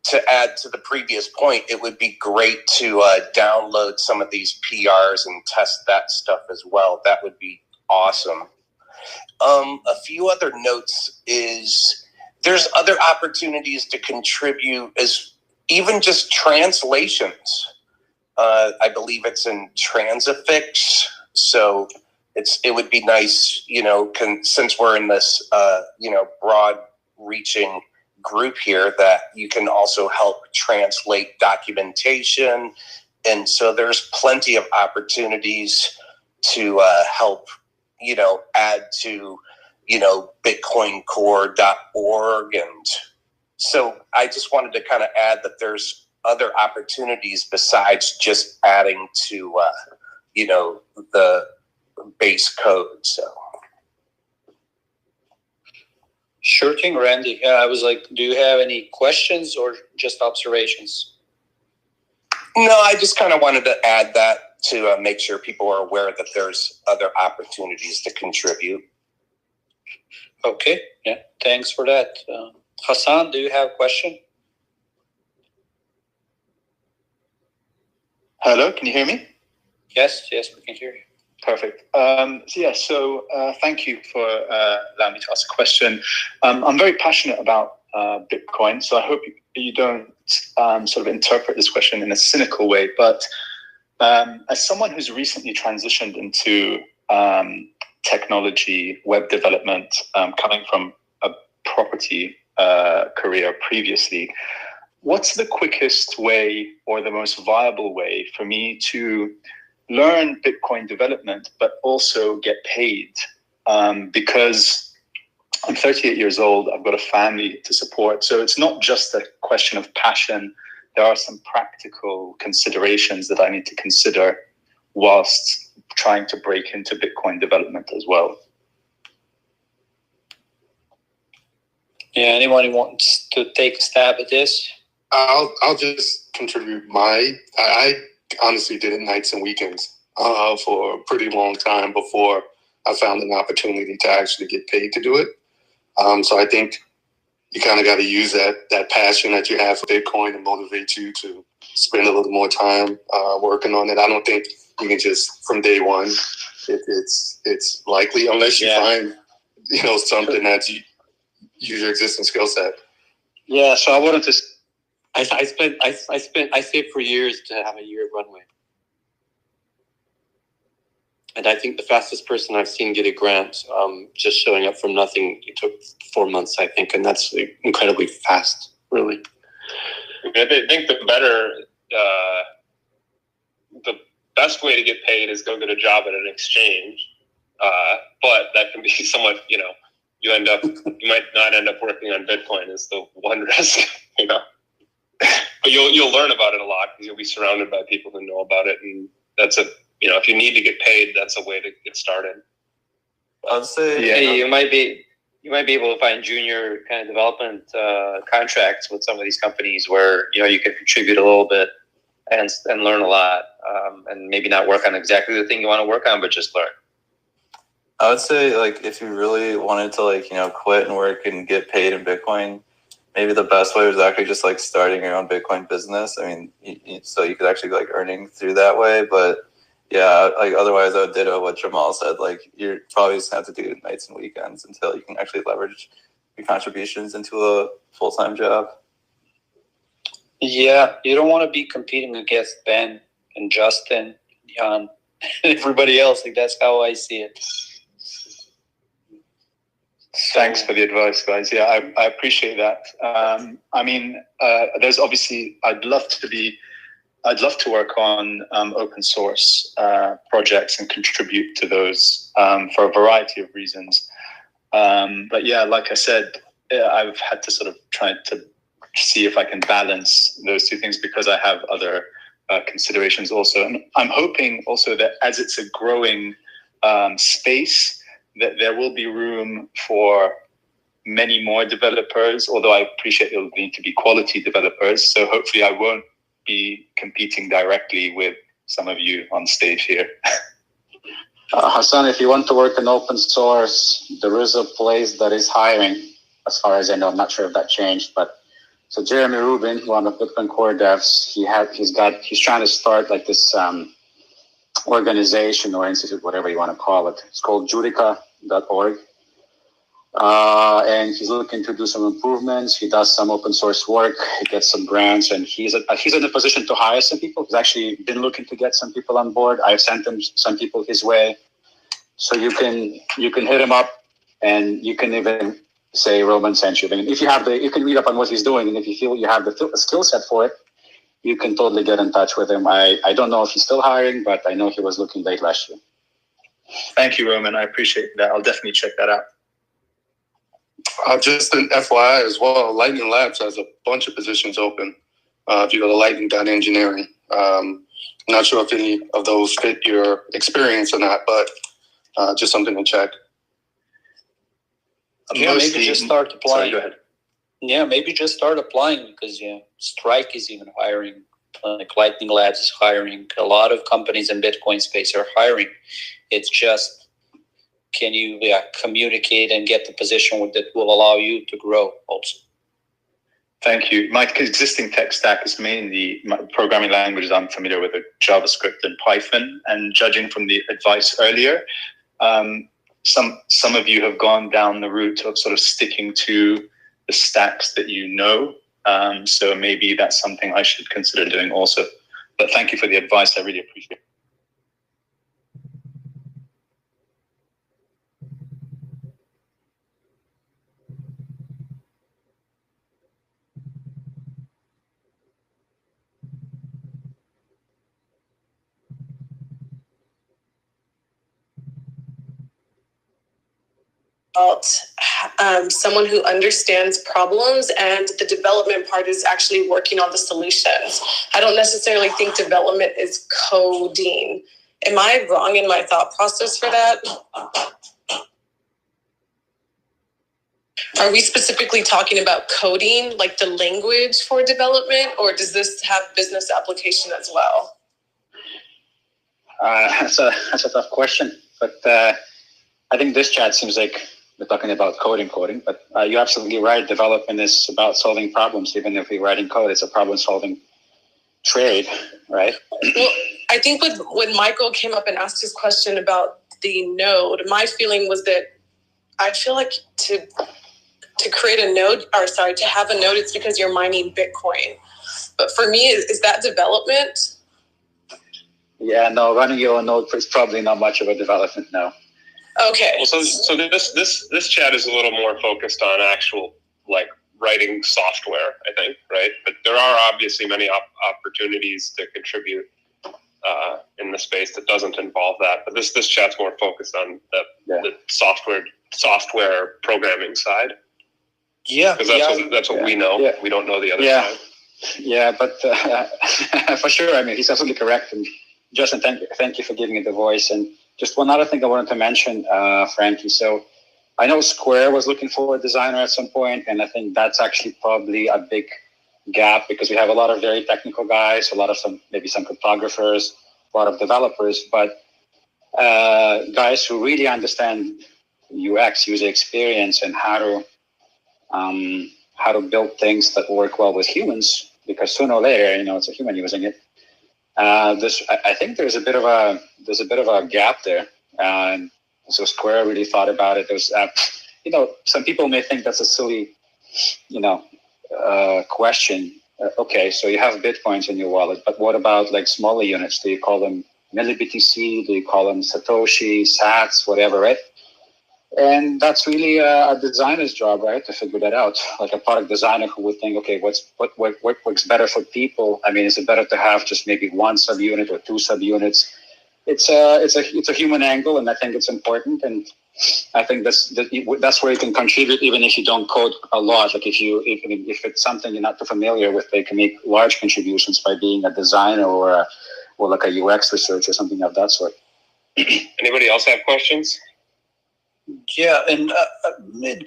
Speaker 11: to add to the previous point, it would be great to download some of these PRs and test that stuff as well. That would be awesome. A few other notes is there's other opportunities to contribute, as even just translations. I believe it's in Transifix. So it would be nice, since we're in this, broad reaching group here that you can also help translate documentation. And so there's plenty of opportunities to help, add to, bitcoincore.org. And so I just wanted to kind of add that there's other opportunities besides just adding to, the base code. So.
Speaker 1: Sure thing, Randy. I was like, do you have any questions or just observations?
Speaker 11: No, I just kind of wanted to add that to make sure people are aware that there's other opportunities to contribute.
Speaker 1: Okay, yeah, thanks for that. Hassan, do you have a question?
Speaker 10: Hello, can you hear me?
Speaker 1: Yes, we can hear you.
Speaker 10: Perfect. So thank you for allowing me to ask a question. I'm very passionate about Bitcoin, so I hope you don't sort of interpret this question in a cynical way. But as someone who's recently transitioned into technology, web development, coming from a property career previously, what's the quickest way or the most viable way for me to learn Bitcoin development, but also get paid? Because I'm 38 years old, I've got a family to support. So it's not just a question of passion. There are some practical considerations that I need to consider whilst trying to break into Bitcoin development as well.
Speaker 1: Yeah, anyone who wants to take a stab at this?
Speaker 7: I'll just contribute I honestly did it nights and weekends for a pretty long time before I found an opportunity to actually get paid to do it. So I think you kind of got to use that passion that you have for Bitcoin to motivate you to spend a little more time working on it. I don't think you can just from day one. It's likely unless you find something that's use your existing skill set.
Speaker 10: Yeah. So I wanted to.
Speaker 9: I saved for years to have a year runway. And I think the fastest person I've seen get a grant, just showing up from nothing, it took 4 months, I think. And that's incredibly fast, really.
Speaker 5: I think the best way to get paid is go get a job at an exchange. But that can be somewhat, you might not end up working on Bitcoin is the one risk, But you'll learn about it a lot because you'll be surrounded by people who know about it, and that's if you need to get paid, that's a way to get started.
Speaker 4: I'd say
Speaker 2: you might be able to find junior kind of development contracts with some of these companies where you can contribute a little bit and learn a lot, and maybe not work on exactly the thing you want to work on, but just learn.
Speaker 4: I would say if you really wanted to quit and work and get paid in Bitcoin, maybe the best way was actually just starting your own Bitcoin business. I mean, so you could actually earning through that way. But yeah, otherwise I would ditto what Jamal said. You're probably just have to do it nights and weekends until you can actually leverage your contributions into a full-time job.
Speaker 1: Yeah, you don't want to be competing against Ben and Justin, Jan, and everybody else. That's how I see it.
Speaker 10: Thanks for the advice, guys. Yeah, I appreciate that. There's obviously, I'd love to work on open source projects and contribute to those for a variety of reasons. But yeah, like I said, I've had to sort of try to see if I can balance those two things because I have other considerations also. And I'm hoping also that as it's a growing space, that there will be room for many more developers, although I appreciate it'll need to be quality developers. So hopefully I won't be competing directly with some of you on stage here.
Speaker 12: Hassan, if you want to work in open source, there is a place that is hiring, as far as I know. I'm not sure if that changed, but so Jeremy Rubin, one of Bitcoin core devs, he's trying to start this organization or institute, whatever you want to call it. It's called Judica.org. And he's looking to do some improvements. He does some open source work. He gets some grants, and he's in a position to hire some people. He's actually been looking to get some people on board. I've sent him some people his way. So you can hit him up, and you can even say Roman sent you. I mean, if you have you can read up on what he's doing, and if you feel you have the skill set for it, you can totally get in touch with him. I don't know if he's still hiring, but I know he was looking late last year.
Speaker 13: Thank you, Roman. I appreciate that. I'll definitely check that out.
Speaker 7: Just an FYI as well, Lightning Labs has a bunch of positions open. If you go to lightning.engineering, not sure if any of those fit your experience or not, but just something to check.
Speaker 1: Yeah, maybe just start applying.
Speaker 13: Sorry, go ahead.
Speaker 1: Yeah, maybe just start applying because Strike is even hiring. Like Lightning Labs is hiring. A lot of companies in Bitcoin space are hiring. It's just, can you communicate and get the position that will allow you to grow also?
Speaker 13: Thank you. My existing tech stack is mainly programming languages I'm familiar with, are JavaScript and Python. And judging from the advice earlier, some of you have gone down the route of sort of sticking to the stacks that you know. So maybe that's something I should consider doing also. But thank you for the advice. I really appreciate it.
Speaker 14: Someone who understands problems, and the development part is actually working on the solutions. I don't necessarily think development is coding. Am I wrong in my thought process for that? Are we specifically talking about coding, like the language for development, or does this have business application as well?
Speaker 12: That's a tough question, but I think this chat seems like we're talking about coding, but you're absolutely right. Development is about solving problems. Even if we're writing code, it's a problem-solving trade, right?
Speaker 14: Well, I think when Michael came up and asked his question about the node, my feeling was that I feel like to create a node, to have a node, it's because you're mining Bitcoin. But for me, is that development?
Speaker 12: Yeah, no, running your own node is probably not much of a development now.
Speaker 14: Okay.
Speaker 5: Well, so this chat is a little more focused on actual like writing software, I think, right? But there are obviously many opportunities to contribute in the space that doesn't involve that. But this chat's more focused on the software programming side. Yeah, because that's what we know. Yeah. We don't know the other side.
Speaker 12: Yeah, but for sure. I mean, he's absolutely correct. And Justin, thank you for giving me the voice. And just one other thing I wanted to mention, Frankie. So I know Square was looking for a designer at some point, and I think that's actually probably a big gap because we have a lot of very technical guys, maybe some cryptographers, a lot of developers, but guys who really understand UX, user experience, and how to build things that work well with humans. Because sooner or later, it's a human using it. I think there's a bit of a gap there. So Square really thought about it. There's, some people may think that's a silly, question. Okay, so you have Bitcoins in your wallet, but what about like smaller units? Do you call them milli-BTC? Do you call them Satoshi, Sats, whatever, right? And that's really a designer's job, right, to figure that out. Like a product designer who would think, okay, what works better for people? I mean, is it better to have just maybe one subunit or two subunits? It's a human angle, and I think it's important. And I think that's where you can contribute, even if you don't code a lot. Like if it's something you're not too familiar with, they can make large contributions by being a designer or like a UX researcher or something of that sort.
Speaker 5: Anybody else have questions?
Speaker 1: Yeah, and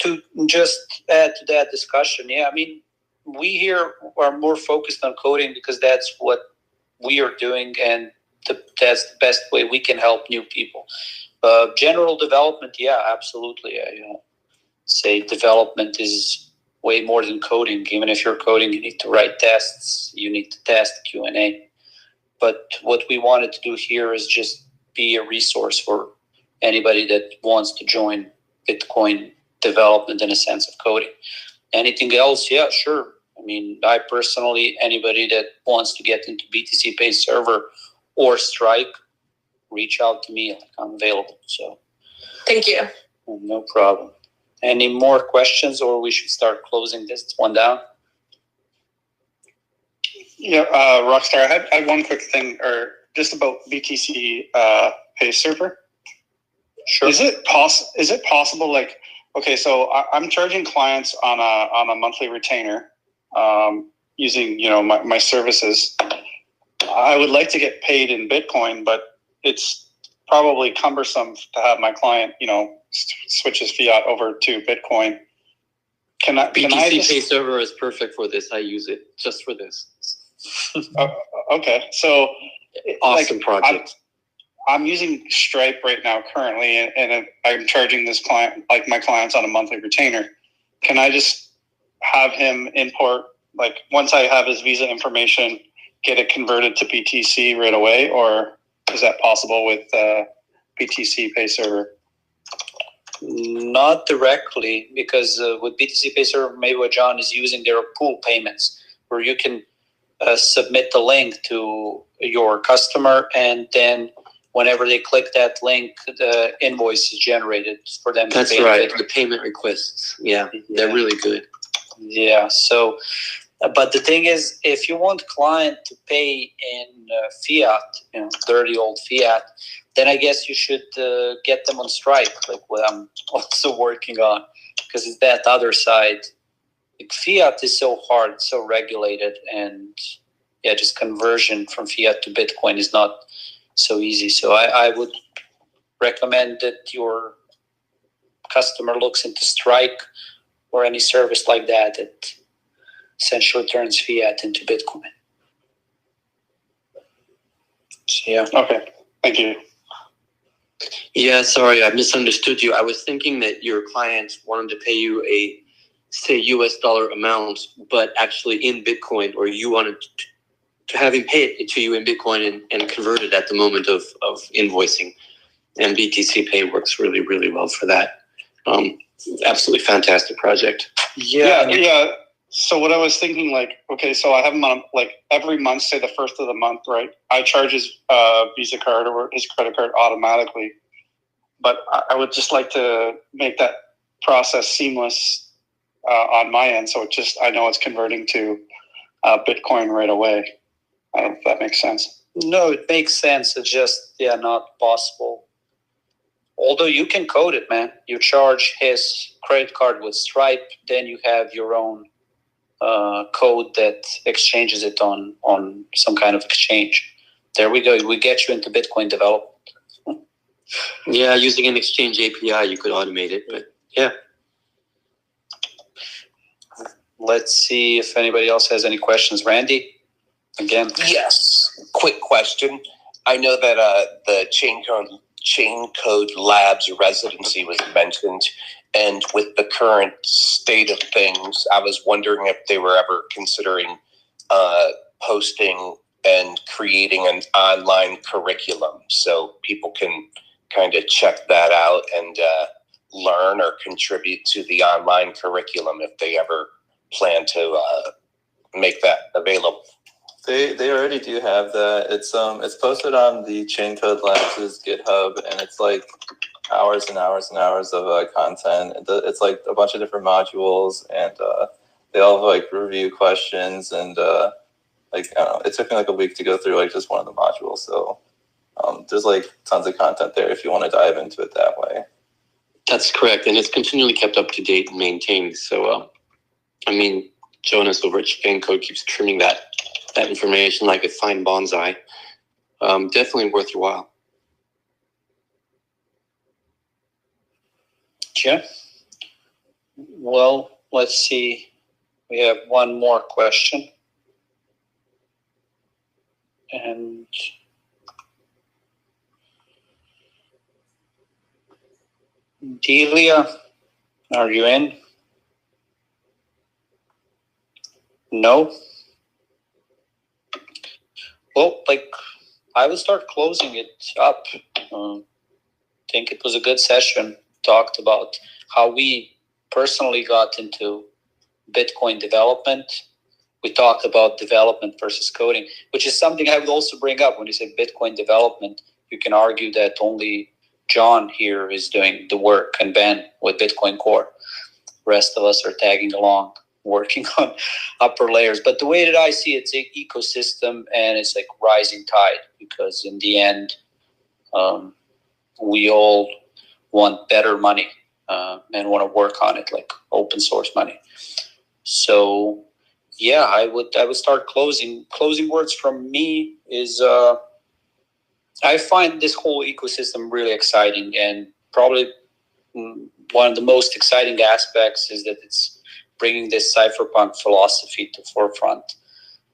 Speaker 1: to just add to that discussion, I mean, we here are more focused on coding because that's what we are doing, and that's the best way we can help new people. General development, absolutely. I say development is way more than coding. Even if you're coding, you need to write tests, you need to test Q&A. But what we wanted to do here is just be a resource for anybody that wants to join Bitcoin development in a sense of coding. Anything else? Yeah, sure. I mean, I personally, anybody that wants to get into BTCpay server or Strike, reach out to me. I'm available. So,
Speaker 14: thank you.
Speaker 1: No problem. Any more questions, or we should start closing this one down?
Speaker 10: Yeah, Rockstar, I had one quick thing, or just about BTC Pay server.
Speaker 1: Sure.
Speaker 10: Is it possible? Like, okay, so I'm charging clients on a monthly retainer, using my services. I would like to get paid in Bitcoin, but it's probably cumbersome to have my client, switch his fiat over to Bitcoin.
Speaker 9: BTCpay server is perfect for this. I use it just for this.
Speaker 10: Okay, so
Speaker 9: awesome project.
Speaker 10: I'm using Stripe right now currently, and I'm charging this client, like my clients, on a monthly retainer. Can I just have him import, like once I have his Visa information, get it converted to BTC right away, or is that possible with BTCpay server?
Speaker 1: Not directly, because with BTCpay server, maybe what John is using, there are pool payments where you can submit the link to your customer, and then whenever they click that link, the invoice is generated for them.
Speaker 9: That's right. The payment requests. Yeah, they're really good.
Speaker 1: Yeah. So, but the thing is, if you want client to pay in fiat, dirty old fiat, then I guess you should get them on Stripe, like what I'm also working on, because it's that other side. Like fiat is so hard, so regulated, and just conversion from fiat to Bitcoin is not so easy. So I would recommend that your customer looks into Strike or any service like that essentially turns fiat into Bitcoin. So, yeah.
Speaker 10: Okay. Thank you.
Speaker 9: Yeah, sorry, I misunderstood you. I was thinking that your clients wanted to pay you a, say, US dollar amount, but actually in Bitcoin, or you wanted to have him pay it to you in Bitcoin and convert it at the moment of invoicing. And BTCpay works really, really well for that. Absolutely fantastic project.
Speaker 10: Yeah. So what I was thinking, like, okay, so I have him on, like, every month, say the first of the month, right? I charge his Visa card or his credit card automatically. But I would just like to make that process seamless on my end. So I know it's converting to Bitcoin right away. I don't know if that makes sense.
Speaker 1: No, it makes sense. It's just, not possible. Although you can code it, man. You charge his credit card with Stripe, then you have your own code that exchanges it on some kind of exchange. There we go. We get you into Bitcoin development.
Speaker 9: Yeah, using an exchange API, you could automate it, but yeah.
Speaker 1: Let's see if anybody else has any questions. Randy, again.
Speaker 11: Yes. Quick question. I know that the Chaincode Labs residency was mentioned, and with the current state of things, I was wondering if they were ever considering posting and creating an online curriculum so people can kind of check that out and learn or contribute to the online curriculum if they ever plan to make that available.
Speaker 4: They already do have that. It's posted on the Chaincode Labs' GitHub, and it's like hours and hours and hours of content. It's like a bunch of different modules, and they all have like review questions, and like I don't know, it took me like a week to go through like just one of the modules. So there's like tons of content there if you want to dive into it that way.
Speaker 9: That's correct, and it's continually kept up to date and maintained. So I mean, Jonas over at Chaincode keeps trimming that information like a fine bonsai. Definitely worth your while.
Speaker 1: Yeah. Well, let's see. We have one more question. And Delia, are you in? No? Well, I will start closing it up. I think it was a good session. Talked about how we personally got into Bitcoin development. We talked about development versus coding, which is something I would also bring up when you say Bitcoin development. You can argue that only John here is doing the work, and Ben with Bitcoin Core. Rest of us are tagging along, working on upper layers. But the way that I see it's an ecosystem, and it's like rising tide, because in the end, we all want better money and want to work on it, like open source money. So yeah, I would start closing words from me is I find this whole ecosystem really exciting, and probably one of the most exciting aspects is that it's bringing this cypherpunk philosophy to forefront.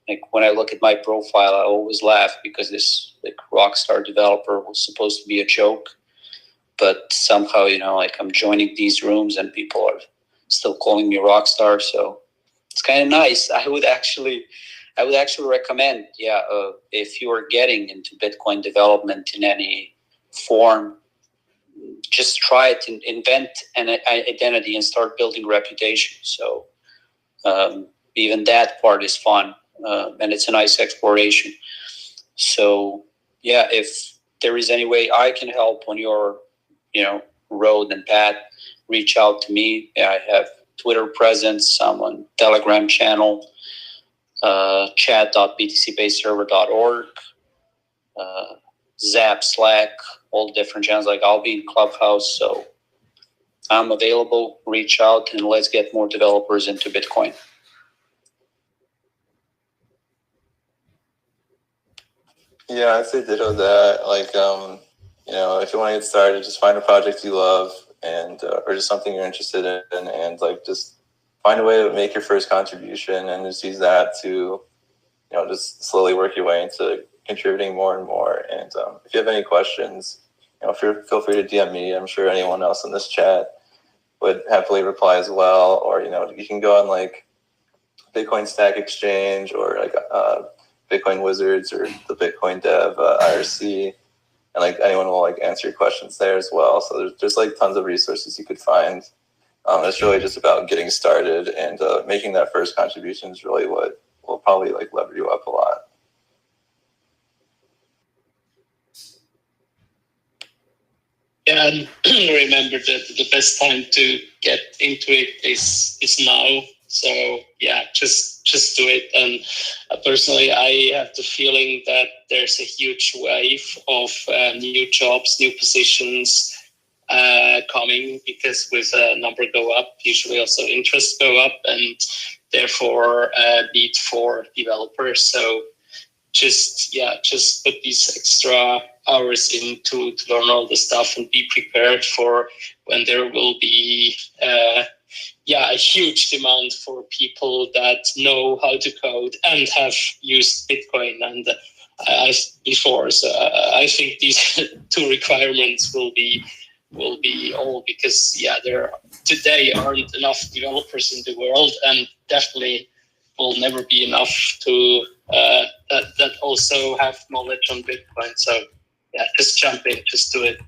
Speaker 1: Like when I look at my profile, I always laugh because this like Rockstar developer was supposed to be a joke, but somehow, you know, like I'm joining these rooms and people are still calling me Rockstar. So it's kind of nice. I would actually recommend, if you are getting into Bitcoin development in any form, just try it and invent an identity and start building reputation. So even that part is fun, and it's a nice exploration. So yeah, if there is any way I can help on your, road and path, reach out to me. I have Twitter presence. I'm on Telegram channel, chat.btcpayserver.org, Zap, Slack, all the different channels. Like I'll be in Clubhouse, so I'm available. Reach out and let's get more developers into Bitcoin.
Speaker 4: Yeah, I'd say ditto that. Like, if you want to get started, just find a project you love and or just something you're interested in, and like just find a way to make your first contribution, and just use that to, just slowly work your way into contributing more and more. And if you have any questions, feel free to DM me. I'm sure anyone else in this chat would happily reply as well. Or you can go on like Bitcoin Stack Exchange or like Bitcoin Wizards or the Bitcoin Dev IRC, and like anyone will like answer your questions there as well. So there's like tons of resources you could find. It's really just about getting started, and making that first contribution is really what will probably like lever you up a lot.
Speaker 8: Yeah, and remember that the best time to get into it is now. So yeah, just do it. And personally, I have the feeling that there's a huge wave of new jobs, new positions coming, because with number go up, usually also interest go up, and therefore need for developers. So just put these extra hours in to learn all the stuff and be prepared for when there will be a huge demand for people that know how to code and have used Bitcoin and before. So I think these two requirements will be all, because there today aren't enough developers in the world, and definitely will never be enough to that also have knowledge on Bitcoin. So just jump in, just do it.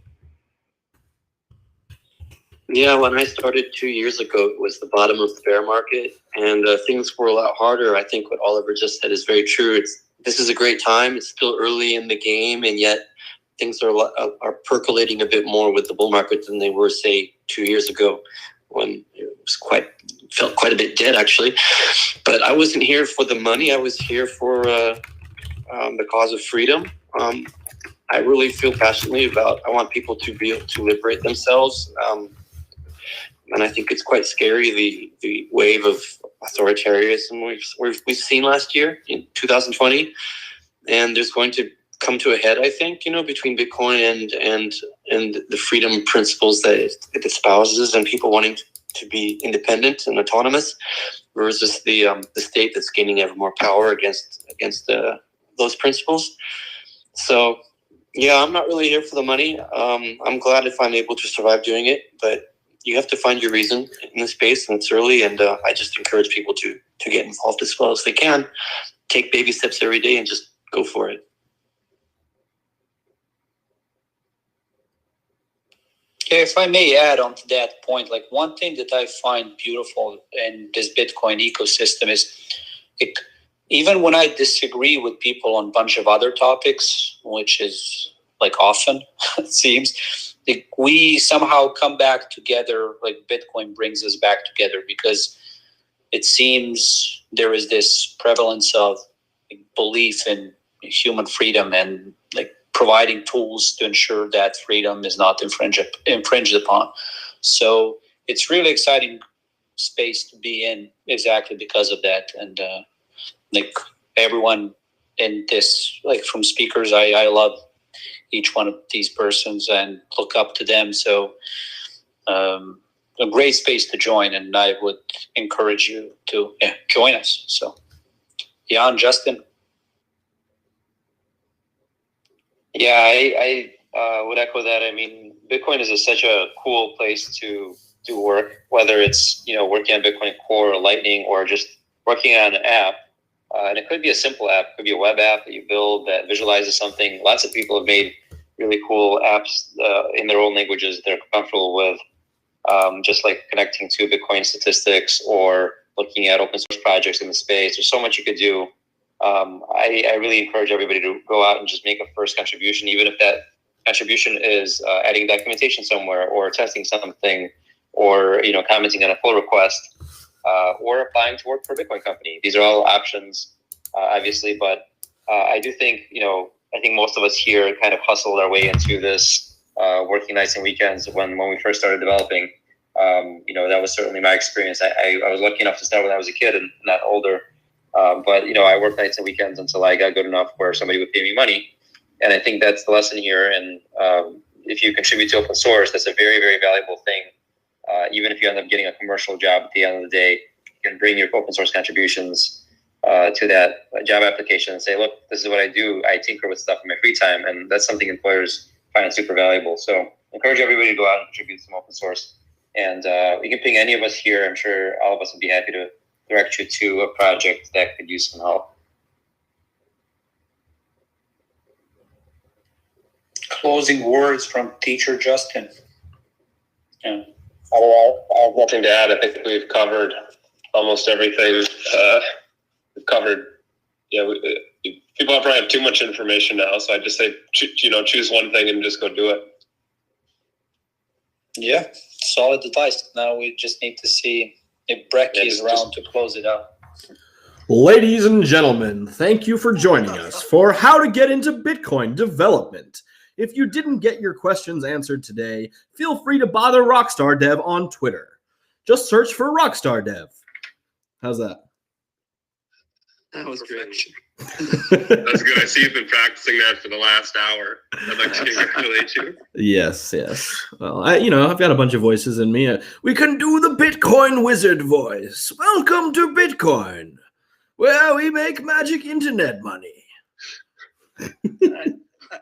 Speaker 9: Yeah, when I started 2 years ago, it was the bottom of the bear market, and things were a lot harder. I think what Oliver just said is very true. This is a great time. It's still early in the game, and yet things are percolating a bit more with the bull market than they were, say, 2 years ago, when it was felt quite a bit dead, actually. But I wasn't here for the money. I was here for the cause of freedom. I really feel passionately about, I want people to be able to liberate themselves. And I think it's quite scary, the wave of authoritarianism we've seen last year in 2020. And there's going to come to a head, I think, between Bitcoin and the freedom principles that it espouses, and people wanting to be independent and autonomous, versus the state that's gaining ever more power against those principles. So, yeah, I'm not really here for the money. I'm glad if I'm able to survive doing it, but you have to find your reason in the space, and it's early, and I just encourage people to get involved as well as they can. Take baby steps every day and just go for it.
Speaker 1: Okay, if I may add on to that point, like one thing that I find beautiful in this Bitcoin ecosystem is even when I disagree with people on a bunch of other topics, which is like often, it seems, we somehow come back together. Like Bitcoin brings us back together because it seems there is this prevalence of belief in human freedom and like providing tools to ensure that freedom is not infringed upon. So it's really exciting space to be in exactly because of that. And like everyone in this, like from speakers, I love each one of these persons and look up to them. So a great space to join, and I would encourage you to join us. So Jan, Justin.
Speaker 2: Yeah, I would echo that. I mean, Bitcoin is such a cool place to do work, whether it's, working on Bitcoin Core or Lightning or just working on an app. And it could be a simple app, it could be a web app that you build that visualizes something. Lots of people have made really cool apps in their own languages they're comfortable with, just like connecting to Bitcoin statistics or looking at open source projects in the space. There's so much you could do. I really encourage everybody to go out and just make a first contribution, even if that contribution is adding documentation somewhere or testing something or commenting on a pull request or applying to work for a Bitcoin company. These are all options, obviously, but I do think, I think most of us here kind of hustled our way into this working nights and weekends when we first started developing. That was certainly my experience. I was lucky enough to start when I was a kid and not older. But I worked nights and weekends until I got good enough where somebody would pay me money. And I think that's the lesson here. And if you contribute to open source, that's a very, very valuable thing. Even if you end up getting a commercial job at the end of the day, you can bring your open source contributions to that job application and say, look, this is what I do. I tinker with stuff in my free time. And that's something employers find super valuable. So encourage everybody to go out and contribute some open source. And you can ping any of us here. I'm sure all of us would be happy to direct you to a project that could use some help.
Speaker 1: Closing words from teacher Justin.
Speaker 5: Yeah. I have nothing to add. I think we've covered almost everything. We've covered, people probably have too much information now. So I just say, choose one thing and just go do it.
Speaker 1: Yeah, solid advice. Now we just need to see if Brecky is around to close it out.
Speaker 6: Ladies and gentlemen, thank you for joining us for How to Get into Bitcoin Development. If you didn't get your questions answered today, feel free to bother Rockstardev on Twitter. Just search for Rockstardev. How's that?
Speaker 5: That was great. That's good. I see you've been practicing that for the last hour. I'd like to congratulate you.
Speaker 6: Yes. Well, I've got a bunch of voices in me. We can do the Bitcoin wizard voice. Welcome to Bitcoin, where we make magic internet money.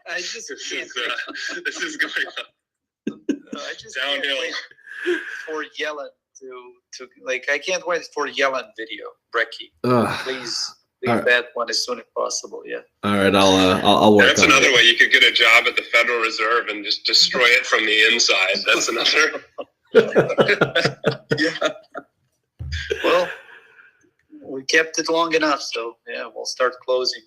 Speaker 1: I just can't.
Speaker 5: This is going on.
Speaker 1: I just
Speaker 5: downhill.
Speaker 1: can't wait for Yellen to like. I can't wait for Yellen video, Brecky. Please leave that one as soon as possible. Yeah.
Speaker 6: All right, I'll work.
Speaker 5: That's
Speaker 6: on
Speaker 5: another
Speaker 6: it.
Speaker 5: way you could get a job at the Federal Reserve and just destroy it from the inside. That's another.
Speaker 1: Yeah. Well, we kept it long enough, so yeah, we'll start closing.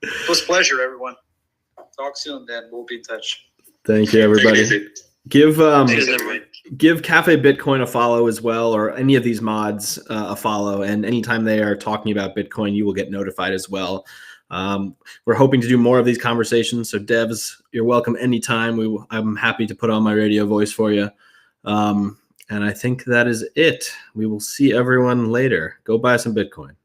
Speaker 1: It was a pleasure, everyone. Talk soon, then we'll be in touch.
Speaker 6: Thank you, everybody. Give Cafe Bitcoin a follow as well, or any of these mods a follow. And anytime they are talking about Bitcoin, you will get notified as well. We're hoping to do more of these conversations. So devs, you're welcome anytime. I'm happy to put on my radio voice for you. And I think that is it. We will see everyone later. Go buy some Bitcoin.